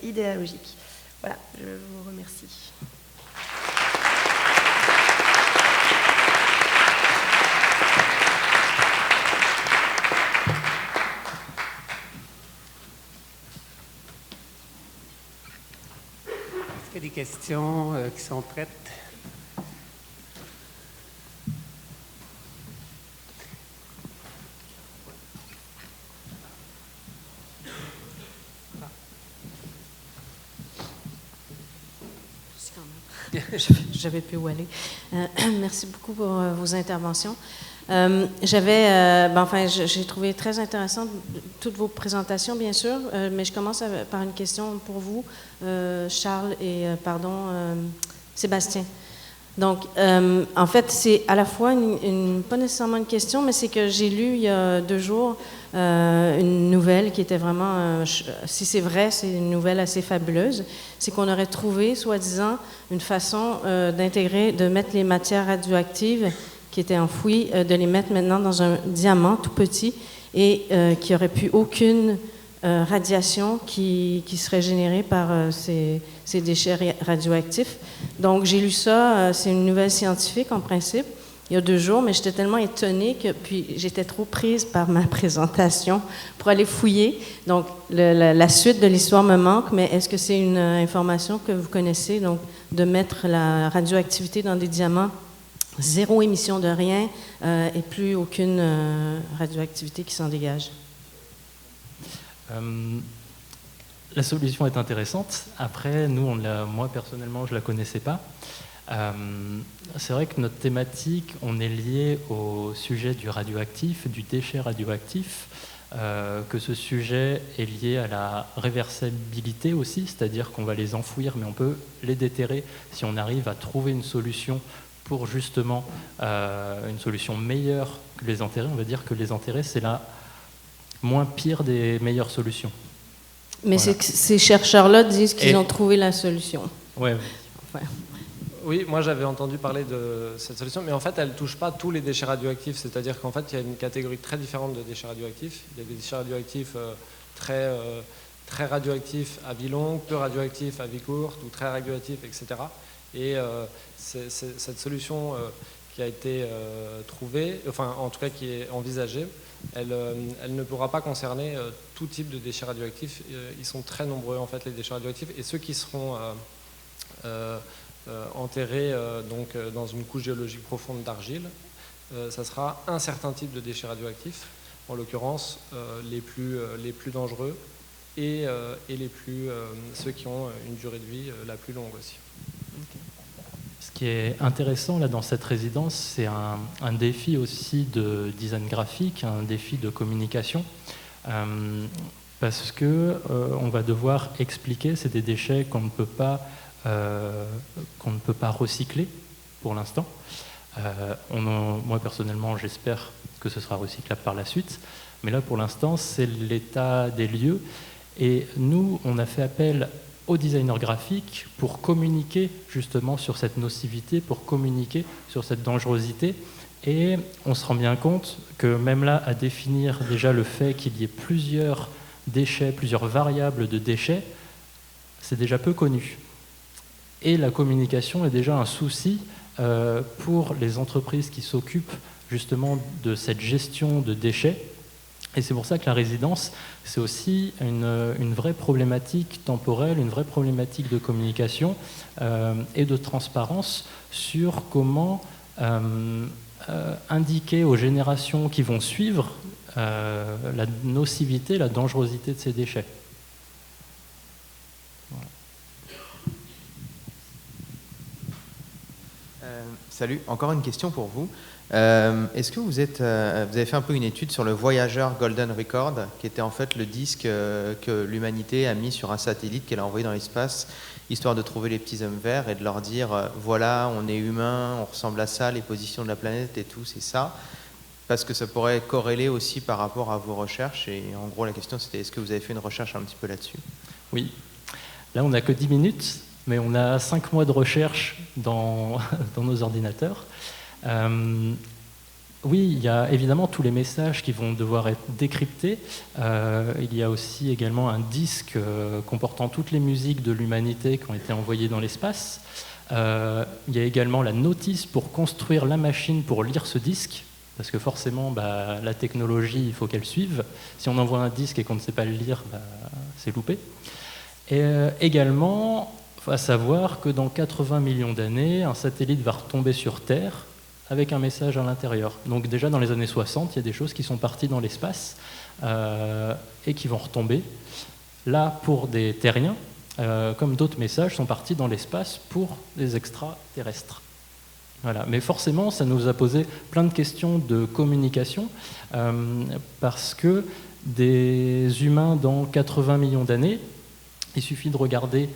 idéologique. Voilà, je vous remercie. Est-ce qu'il y a des questions qui sont prêtes? J'avais pu où aller. Merci beaucoup pour vos interventions. J'ai trouvé très intéressant toutes vos présentations, bien sûr, mais je commence par une question pour vous, Charles et Sébastien. Donc, en fait, c'est à la fois pas nécessairement une question, mais c'est que j'ai lu il y a 2 jours une nouvelle qui était vraiment, si c'est vrai, c'est une nouvelle assez fabuleuse. C'est qu'on aurait trouvé, soi-disant, une façon d'intégrer, de mettre les matières radioactives qui étaient enfouies, de les mettre maintenant dans un diamant tout petit et qui n'aurait plus aucune radiation qui serait générée par ces déchets radioactifs. Donc, j'ai lu ça, c'est une nouvelle scientifique en principe, il y a 2 jours, mais j'étais tellement étonnée que puis j'étais trop prise par ma présentation pour aller fouiller. Donc, la suite de l'histoire me manque, mais est-ce que c'est une information que vous connaissez, donc de mettre la radioactivité dans des diamants, 0 émission de rien et plus aucune radioactivité qui s'en dégage? La solution est intéressante. Après, nous, moi personnellement, je ne la connaissais pas. C'est vrai que notre thématique, on est lié au sujet du radioactif, du déchet radioactif, que ce sujet est lié à la réversibilité aussi, c'est-à-dire qu'on va les enfouir, mais on peut les déterrer si on arrive à trouver une solution pour justement une solution meilleure que les enterrer. On va dire que les enterrer, c'est la moins pire des meilleures solutions. Mais voilà. Ces chercheurs-là disent qu'ils ont trouvé la solution. Ouais. Enfin. Oui, moi j'avais entendu parler de cette solution, mais en fait elle ne touche pas tous les déchets radioactifs, c'est-à-dire qu'en fait il y a une catégorie très différente de déchets radioactifs. Il y a des déchets radioactifs très radioactifs à vie longue, peu radioactifs à vie courte, ou très radioactifs, etc. Et cette solution qui a été trouvée, enfin en tout cas qui est envisagée, elle ne pourra pas concerner tout type de déchets radioactifs. Ils sont très nombreux en fait les déchets radioactifs, et ceux qui seront enterrés donc, dans une couche géologique profonde d'argile, ça sera un certain type de déchets radioactifs, en l'occurrence les plus dangereux et ceux qui ont une durée de vie la plus longue aussi. Ce qui est intéressant là dans cette résidence, c'est un défi aussi de design graphique, un défi de communication, parce que on va devoir expliquer, c'est des déchets qu'on ne peut pas recycler pour l'instant. Moi personnellement, j'espère que ce sera recyclable par la suite, mais là pour l'instant, c'est l'état des lieux. Et nous, on a fait appel aux designers graphiques pour communiquer justement sur cette nocivité, pour communiquer sur cette dangerosité. Et on se rend bien compte que même là, à définir déjà le fait qu'il y ait plusieurs déchets, plusieurs variables de déchets, c'est déjà peu connu. Et la communication est déjà un souci pour les entreprises qui s'occupent justement de cette gestion de déchets. Et c'est pour ça que la résidence, c'est aussi une vraie problématique temporelle, une vraie problématique de communication et de transparence sur comment indiquer aux générations qui vont suivre la nocivité, la dangerosité de ces déchets. Voilà. Salut, encore une question pour vous. Est-ce que vous avez fait un peu une étude sur le Voyager Golden Record, qui était en fait le disque que l'humanité a mis sur un satellite qu'elle a envoyé dans l'espace, histoire de trouver les petits hommes verts et de leur dire voilà, on est humain, on ressemble à ça, les positions de la planète et tout, c'est ça. Parce que ça pourrait corréler aussi par rapport à vos recherches. Et en gros, la question c'était est-ce que vous avez fait une recherche un petit peu là-dessus? Oui. Là, on n'a que 10 minutes, mais on a 5 mois de recherche dans nos ordinateurs. Oui, il y a évidemment tous les messages qui vont devoir être décryptés. Il y a aussi également un disque comportant toutes les musiques de l'humanité qui ont été envoyées dans l'espace. Il y a également la notice pour construire la machine pour lire ce disque, parce que forcément, la technologie, il faut qu'elle suive. Si on envoie un disque et qu'on ne sait pas le lire, c'est loupé. Et également, il faut savoir que dans 80 millions d'années, un satellite va retomber sur Terre avec un message à l'intérieur. Donc déjà dans les années 60, il y a des choses qui sont parties dans l'espace et qui vont retomber. Là, pour des terriens, comme d'autres messages sont partis dans l'espace pour des extraterrestres. Voilà. Mais forcément, ça nous a posé plein de questions de communication parce que des humains dans 80 millions d'années, il suffit de regarder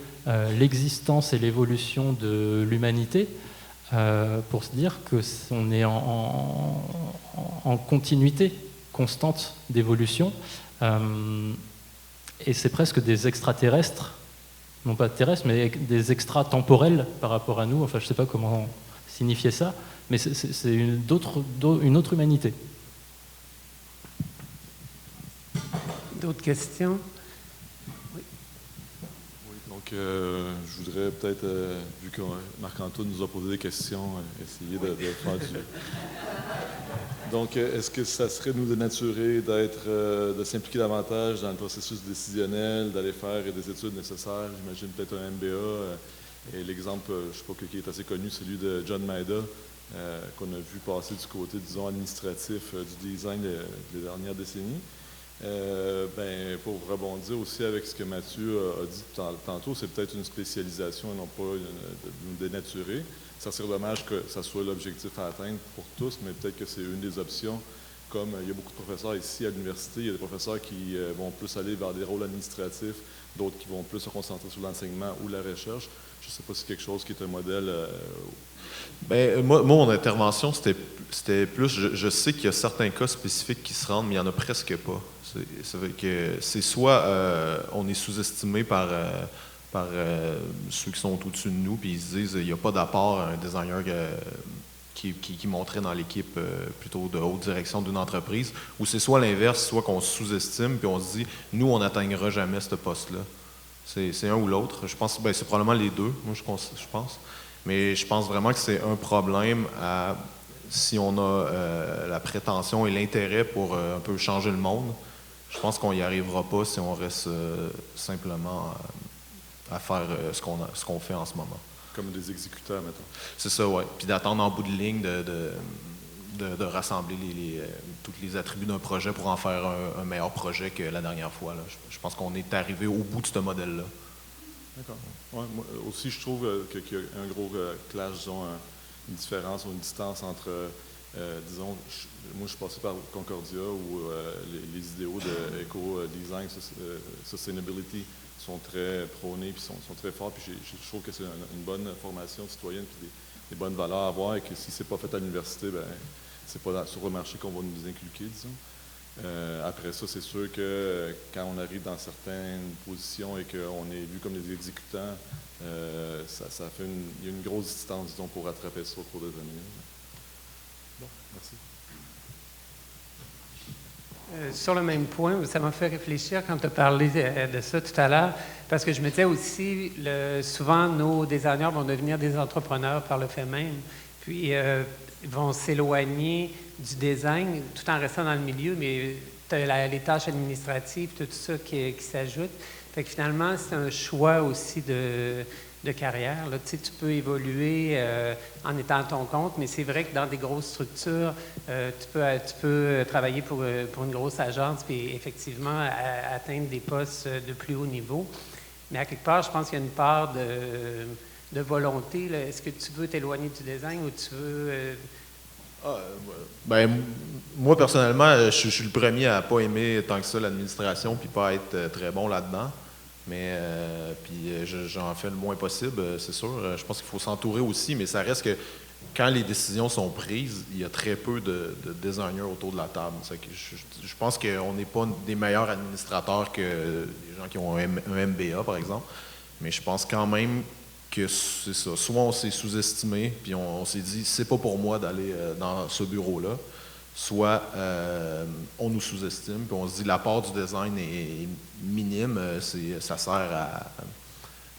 l'existence et l'évolution de l'humanité. pour se dire qu'on est en continuité constante d'évolution. Et c'est presque des extraterrestres, non pas terrestres, mais des extratemporels par rapport à nous. Enfin, je ne sais pas comment signifier ça, mais c'est une autre humanité. D'autres questions? Donc, je voudrais peut-être, vu que Marc-Antoine nous a posé des questions, essayer de faire du... Donc, est-ce que ça serait nous dénaturer de s'impliquer davantage dans le processus décisionnel, d'aller faire des études nécessaires, j'imagine peut-être un MBA, et l'exemple, je ne sais pas qui est assez connu, celui de John Maeda, qu'on a vu passer du côté, disons, administratif du design des dernières décennies. Pour rebondir aussi avec ce que Mathieu a dit tantôt, c'est peut-être une spécialisation et non pas nous dénaturer. Ça serait dommage que ça soit l'objectif à atteindre pour tous, mais peut-être que c'est une des options. Comme il y a beaucoup de professeurs ici à l'université, il y a des professeurs qui vont plus aller vers des rôles administratifs, d'autres qui vont plus se concentrer sur l'enseignement ou la recherche. Je ne sais pas si c'est quelque chose qui est un modèle... Moi, mon intervention, c'était plus... Je sais qu'il y a certains cas spécifiques qui se rendent, mais il n'y en a presque pas. C'est soit on est sous-estimé par ceux qui sont au-dessus de nous, puis ils se disent qu'il n'y a pas d'apport à un designer qui monterait dans l'équipe plutôt de haute direction d'une entreprise, ou c'est soit l'inverse, soit qu'on se sous-estime, puis on se dit, nous, on n'atteindra jamais ce poste-là. C'est un ou l'autre. Je pense que c'est probablement les deux, moi, je pense. Mais je pense vraiment que c'est un problème si on a la prétention et l'intérêt pour un peu changer le monde. Je pense qu'on n'y arrivera pas si on reste simplement à faire ce qu'on fait en ce moment. Comme des exécutants, mettons. C'est ça, oui. Puis d'attendre en bout de ligne de rassembler tous les attributs d'un projet pour en faire un meilleur projet que la dernière fois. Là. Je pense qu'on est arrivé au bout de ce modèle-là. D'accord. Ouais, moi aussi, je trouve qu'il y a un gros clash, disons, une différence ou une distance entre, disons, moi je suis passé par Concordia où les idéaux de éco-design, sustainability sont très prônés puis sont très forts. Puis je trouve que c'est une bonne formation citoyenne puis des bonnes valeurs à avoir et que si c'est pas fait à l'université, c'est pas sur le marché qu'on va nous inculquer, disons. Après ça, c'est sûr que quand on arrive dans certaines positions et qu'on est vu comme des exécutants, ça fait il y a une grosse distance, disons, pour rattraper ça au cours des années. Bon, merci. Sur le même point, ça m'a fait réfléchir quand tu as parlé de ça tout à l'heure, parce que je me disais aussi, souvent nos designers vont devenir des entrepreneurs par le fait même, puis ils vont s'éloigner du design tout en restant dans le milieu, mais tu as les tâches administratives, tout ça qui s'ajoute. Fait que finalement, c'est un choix aussi de carrière. Là. Tu sais, tu peux évoluer en étant à ton compte, mais c'est vrai que dans des grosses structures, tu peux travailler pour une grosse agence et effectivement atteindre des postes de plus haut niveau. Mais à quelque part, je pense qu'il y a une part de volonté. Là. Est-ce que tu veux t'éloigner du design ou tu veux... Moi, personnellement, je suis le premier à ne pas aimer tant que ça l'administration puis pas être très bon là-dedans. Mais j'en fais le moins possible, c'est sûr. Je pense qu'il faut s'entourer aussi, mais ça reste que quand les décisions sont prises, il y a très peu de designers autour de la table. Je pense qu'on n'est pas des meilleurs administrateurs que les gens qui ont un MBA, par exemple. Mais je pense quand même que c'est ça. Soit on s'est sous-estimé, puis on s'est dit, c'est pas pour moi d'aller dans ce bureau-là. Soit on nous sous-estime, puis on se dit l'apport du design est minime, ça sert à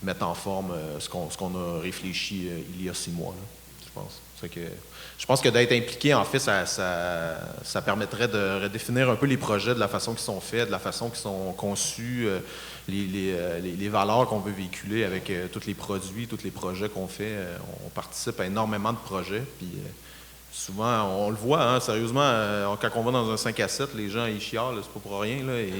mettre en forme ce qu'on a réfléchi il y a 6 mois, là, je pense. Je pense que d'être impliqué, en fait, ça permettrait de redéfinir un peu les projets de la façon qu'ils sont faits, de la façon qu'ils sont conçus, les valeurs qu'on veut véhiculer avec tous les produits, tous les projets qu'on fait. On participe à énormément de projets, puis... souvent, on le voit, hein, sérieusement, quand on va dans un 5 à 7, les gens, ils chialent, c'est pas pour rien, là, et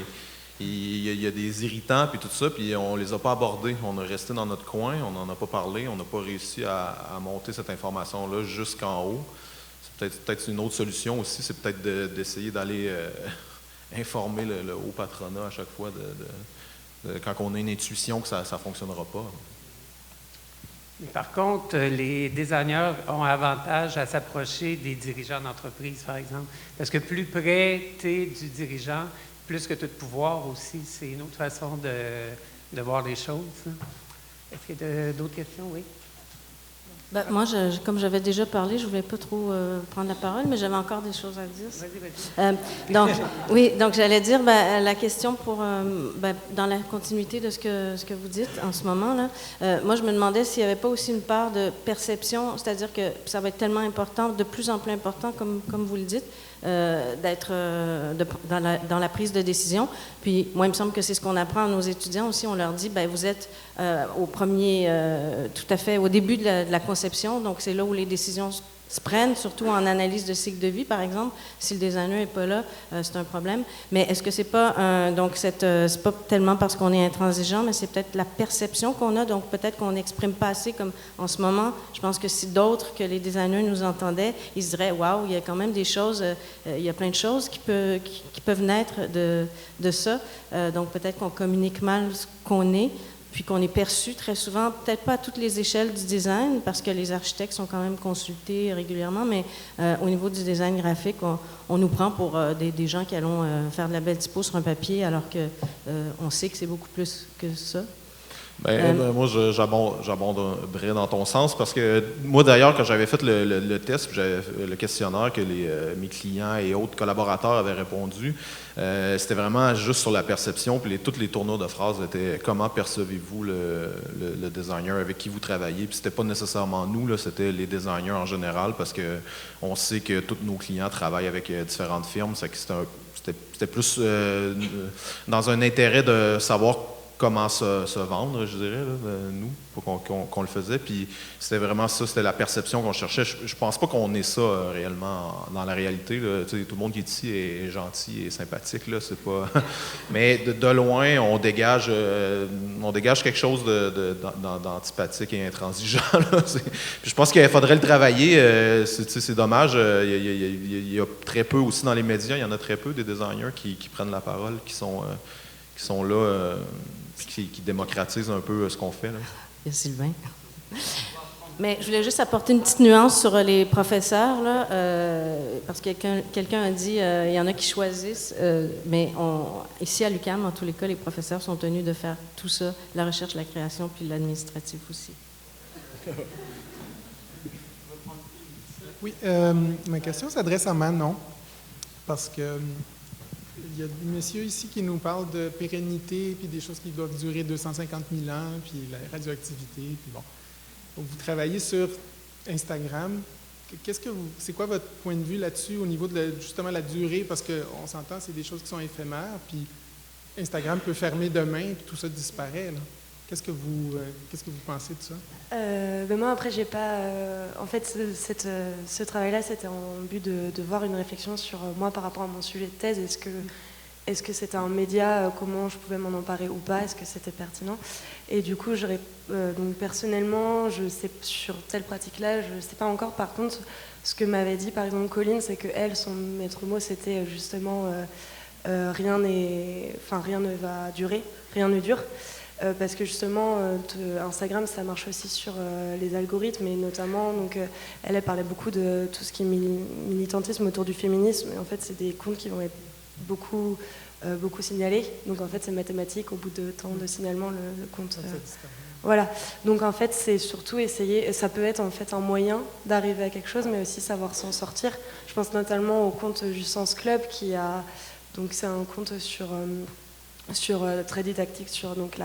il y a des irritants, puis tout ça, puis on les a pas abordés. On est resté dans notre coin, on n'en a pas parlé, on n'a pas réussi à monter cette information-là jusqu'en haut. C'est peut-être une autre solution aussi, c'est peut-être d'essayer d'aller informer le haut patronat à chaque fois, quand on a une intuition que ça ne fonctionnera pas. Mais par contre, les designers ont avantage à s'approcher des dirigeants d'entreprise, par exemple. Parce que plus près tu es du dirigeant, plus que tu as de pouvoir aussi. C'est une autre façon de voir les choses. Est-ce qu'il y a d'autres questions? Oui. Ben, moi, comme j'avais déjà parlé, je ne voulais pas trop prendre la parole, mais j'avais encore des choses à dire. Vas-y. Donc, oui, donc j'allais dire, la question pour, dans la continuité de ce que vous dites en ce moment, là, moi, je me demandais s'il n'y avait pas aussi une part de perception, c'est-à-dire que ça va être tellement important, de plus en plus important, comme vous le dites, d'être dans la prise de décision. Puis, moi, il me semble que c'est ce qu'on apprend à nos étudiants aussi. On leur dit, vous êtes tout à fait au début de la conception, donc c'est là où les décisions se prennent, surtout en analyse de cycle de vie, par exemple. Si le designer n'est pas là, c'est un problème. Mais est-ce que c'est pas c'est pas tellement parce qu'on est intransigeant, mais c'est peut-être la perception qu'on a, donc peut-être qu'on n'exprime pas assez, comme en ce moment. Je pense que si d'autres que les designers nous entendaient, ils se diraient, waouh, il y a quand même des choses, il y a plein de choses qui peuvent naître de ça. Donc peut-être qu'on communique mal ce qu'on est, puis qu'on est perçu très souvent, peut-être pas à toutes les échelles du design, parce que les architectes sont quand même consultés régulièrement, mais au niveau du design graphique, on nous prend pour des gens qui allons faire de la belle typo sur un papier, alors qu'on sait que c'est beaucoup plus que ça. Moi, j'abonderais dans ton sens parce que moi, d'ailleurs, quand j'avais fait le test, j'avais le questionnaire que mes clients et autres collaborateurs avaient répondu, c'était vraiment juste sur la perception. Puis toutes les tournures de phrases étaient comment percevez-vous le designer avec qui vous travaillez. Puis c'était pas nécessairement nous, là, c'était les designers en général parce que on sait que tous nos clients travaillent avec différentes firmes. C'était plus dans un intérêt de savoir comment se vendre, je dirais, là, nous, pour qu'on le faisait. Puis c'était vraiment ça, c'était la perception qu'on cherchait. Je pense pas qu'on ait ça réellement dans la réalité. Là. Tout le monde qui est ici est gentil et sympathique, là, c'est pas... Mais de loin, on dégage quelque chose d'antipathique et intransigeant. Là. Puis je pense qu'il faudrait le travailler. C'est dommage. Il y a très peu aussi dans les médias, il y en a très peu des designers qui prennent la parole, qui sont là, qui démocratisent un peu ce qu'on fait. Là. Il y a Sylvain. Mais je voulais juste apporter une petite nuance sur les professeurs, là, parce que quelqu'un a dit il y en a qui choisissent, mais ici à l'UQAM, en tous les cas, les professeurs sont tenus de faire tout ça, la recherche, la création, puis l'administratif aussi. Oui, ma question s'adresse à Manon, parce que il y a des messieurs ici qui nous parlent de pérennité, puis des choses qui doivent durer 250 000 ans, puis la radioactivité, puis bon. Donc, vous travaillez sur Instagram. C'est quoi votre point de vue là-dessus au niveau de justement la durée? Parce qu'on s'entend, c'est des choses qui sont éphémères, puis Instagram peut fermer demain, puis tout ça disparaît. Là. Qu'est-ce que vous pensez de ça? Moi, après, j'ai pas... en fait, ce travail-là, c'était en but de voir une réflexion sur moi par rapport à mon sujet de thèse. Est-ce que c'était un média, comment je pouvais m'en emparer ou pas? Est-ce que c'était pertinent? Et du coup, donc, personnellement, je sais sur telle pratique-là, je ne sais pas encore. Par contre, ce que m'avait dit, par exemple, Colline, c'est qu'elle, son maître mot, c'était justement rien ne va durer, rien ne dure. Parce que justement, Instagram, ça marche aussi sur les algorithmes, et notamment, donc, elle parlait beaucoup de tout ce qui est militantisme autour du féminisme, et en fait, c'est des comptes qui vont être beaucoup signalés, donc en fait, c'est mathématique, au bout de temps de signalement, le compte... Voilà, donc en fait, c'est surtout essayer, ça peut être en fait un moyen d'arriver à quelque chose, mais aussi savoir s'en sortir. Je pense notamment au compte du Sens Club, donc c'est un compte sur très didactique sur donc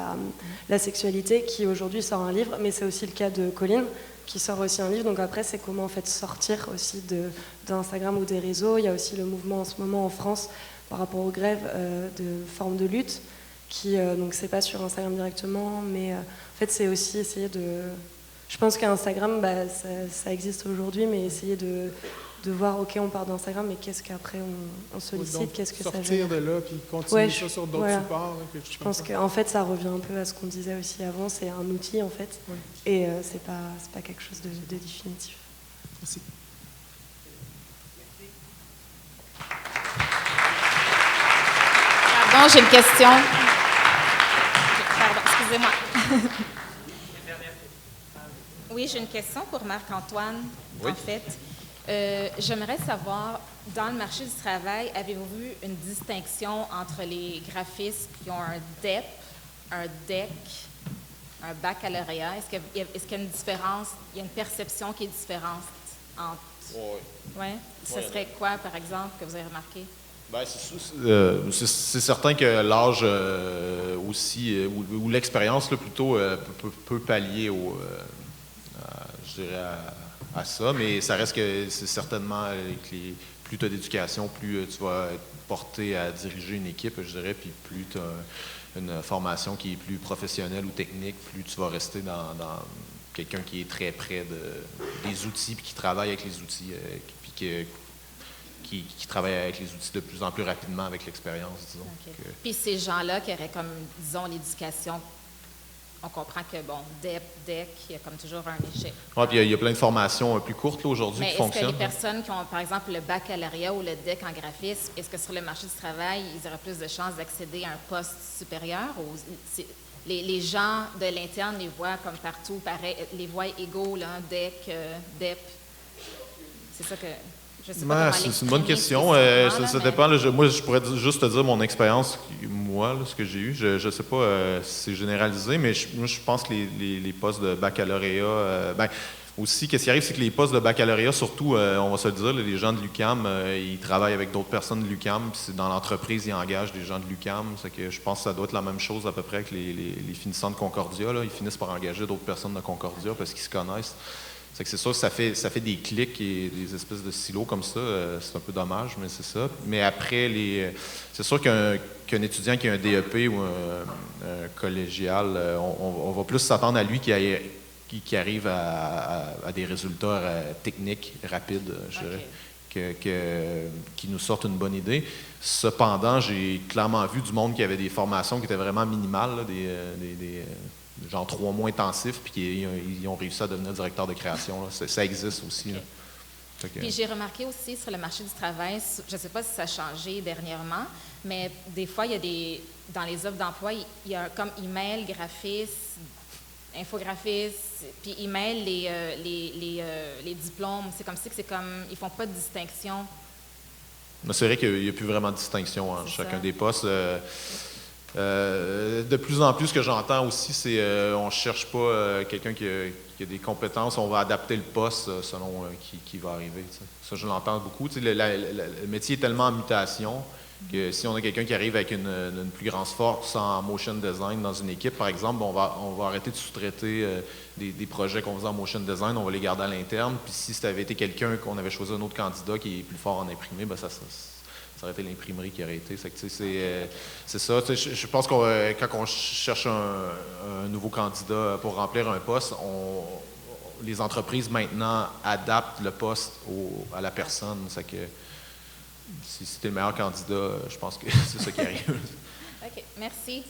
la sexualité, qui aujourd'hui sort un livre, mais c'est aussi le cas de Colline qui sort aussi un livre. Donc après, c'est comment en fait sortir aussi d'Instagram ou des réseaux. Il y a aussi le mouvement en ce moment en France par rapport aux grèves de formes de lutte qui donc c'est pas sur Instagram directement, mais en fait c'est aussi essayer de... Je pense qu'Instagram, ça existe aujourd'hui, mais essayer de voir, ok, on part d'Instagram, mais qu'est-ce qu'après on sollicite, qu'est-ce que ça gère. Sortir de là, puis continuer ça sur d'autres supports. Je pense qu'en fait, ça revient un peu à ce qu'on disait aussi avant, c'est un outil, en fait, et c'est pas quelque chose de définitif. Merci. Pardon, j'ai une question. Pardon, excusez-moi. Oui, j'ai une question pour Marc-Antoine, Oui. en fait. J'aimerais savoir, dans le marché du travail, avez-vous vu une distinction entre les graphistes qui ont un DEP, un DEC, un baccalauréat? Est-ce qu'il y a une différence, il y a une perception qui est différente entre... Oui. Ouais? Ce serait quoi, par exemple, que vous avez remarqué? Ben, c'est certain que l'âge aussi, ou l'expérience là, plutôt, peut pallier je dirais à ça, mais ça reste que c'est certainement plus tu as d'éducation, plus tu vas être porté à diriger une équipe, je dirais, puis plus tu as une formation qui est plus professionnelle ou technique, plus tu vas rester dans quelqu'un qui est très près des outils, puis qui travaille avec les outils, puis qui travaille avec les outils de plus en plus rapidement avec l'expérience, disons. Okay. Puis ces gens-là qui auraient comme, disons, l'éducation, on comprend que, bon, DEP, DEC, il y a comme toujours un échec. Oui, puis il y a plein de formations plus courtes aujourd'hui qui fonctionnent. Mais est-ce que les personnes qui ont, par exemple, le baccalauréat ou le DEC en graphisme, est-ce que sur le marché du travail, ils auraient plus de chances d'accéder à un poste supérieur? Ou les gens de l'interne les voient comme partout, pareil, les voient égaux, là, DEC, DEP? C'est ça que... C'est une bonne question. Ça dépend. Moi, je pourrais juste te dire mon expérience, moi, là, ce que j'ai eu. Je ne sais pas si c'est généralisé, mais moi, je pense que les postes de baccalauréat... aussi, qu'est-ce qui arrive, c'est que les postes de baccalauréat, surtout, on va se le dire, les gens de l'UQAM, ils travaillent avec d'autres personnes de l'UQAM, puis dans l'entreprise, ils engagent des gens de l'UQAM. C'est que je pense que ça doit être la même chose à peu près avec les finissants de Concordia. Là. Ils finissent par engager d'autres personnes de Concordia parce qu'ils se connaissent. C'est sûr que ça fait des clics et des espèces de silos comme ça. C'est un peu dommage, mais c'est ça. Mais après, c'est sûr qu'un étudiant qui a un DEP ou un collégial, on va plus s'attendre à lui qui arrive à des résultats techniques rapides, je dirais, qui nous sortent une bonne idée. Cependant, j'ai clairement vu du monde qui avait des formations qui étaient vraiment minimales, là, genre 3 mois intensifs, puis ils ont réussi à devenir directeur de création. Là. Ça existe aussi. Là. Puis j'ai remarqué aussi sur le marché du travail, je ne sais pas si ça a changé dernièrement, mais des fois, dans les offres d'emploi, il y a comme email, graphiste, infographiste, puis email, les diplômes. C'est comme si ils font pas de distinction. Mais c'est vrai qu'il n'y a plus vraiment de distinction entre chacun des postes. De plus en plus, ce que j'entends aussi, c'est on ne cherche pas quelqu'un qui a des compétences, on va adapter le poste selon qui va arriver. T'sais. Ça, je l'entends beaucoup. Le métier est tellement en mutation que si on a quelqu'un qui arrive avec une plus grande force en motion design dans une équipe, par exemple, on va arrêter de sous-traiter des projets qu'on faisait en motion design, on va les garder à l'interne. Puis si ça avait été quelqu'un qu'on avait choisi un autre candidat qui est plus fort en imprimé, ben ça aurait été l'imprimerie qui aurait été. C'est ça. Je pense que quand on cherche un nouveau candidat pour remplir un poste, les entreprises maintenant adaptent le poste à la personne. C'est que si c'était le meilleur candidat, je pense que c'est ça qui arrive. OK. Merci.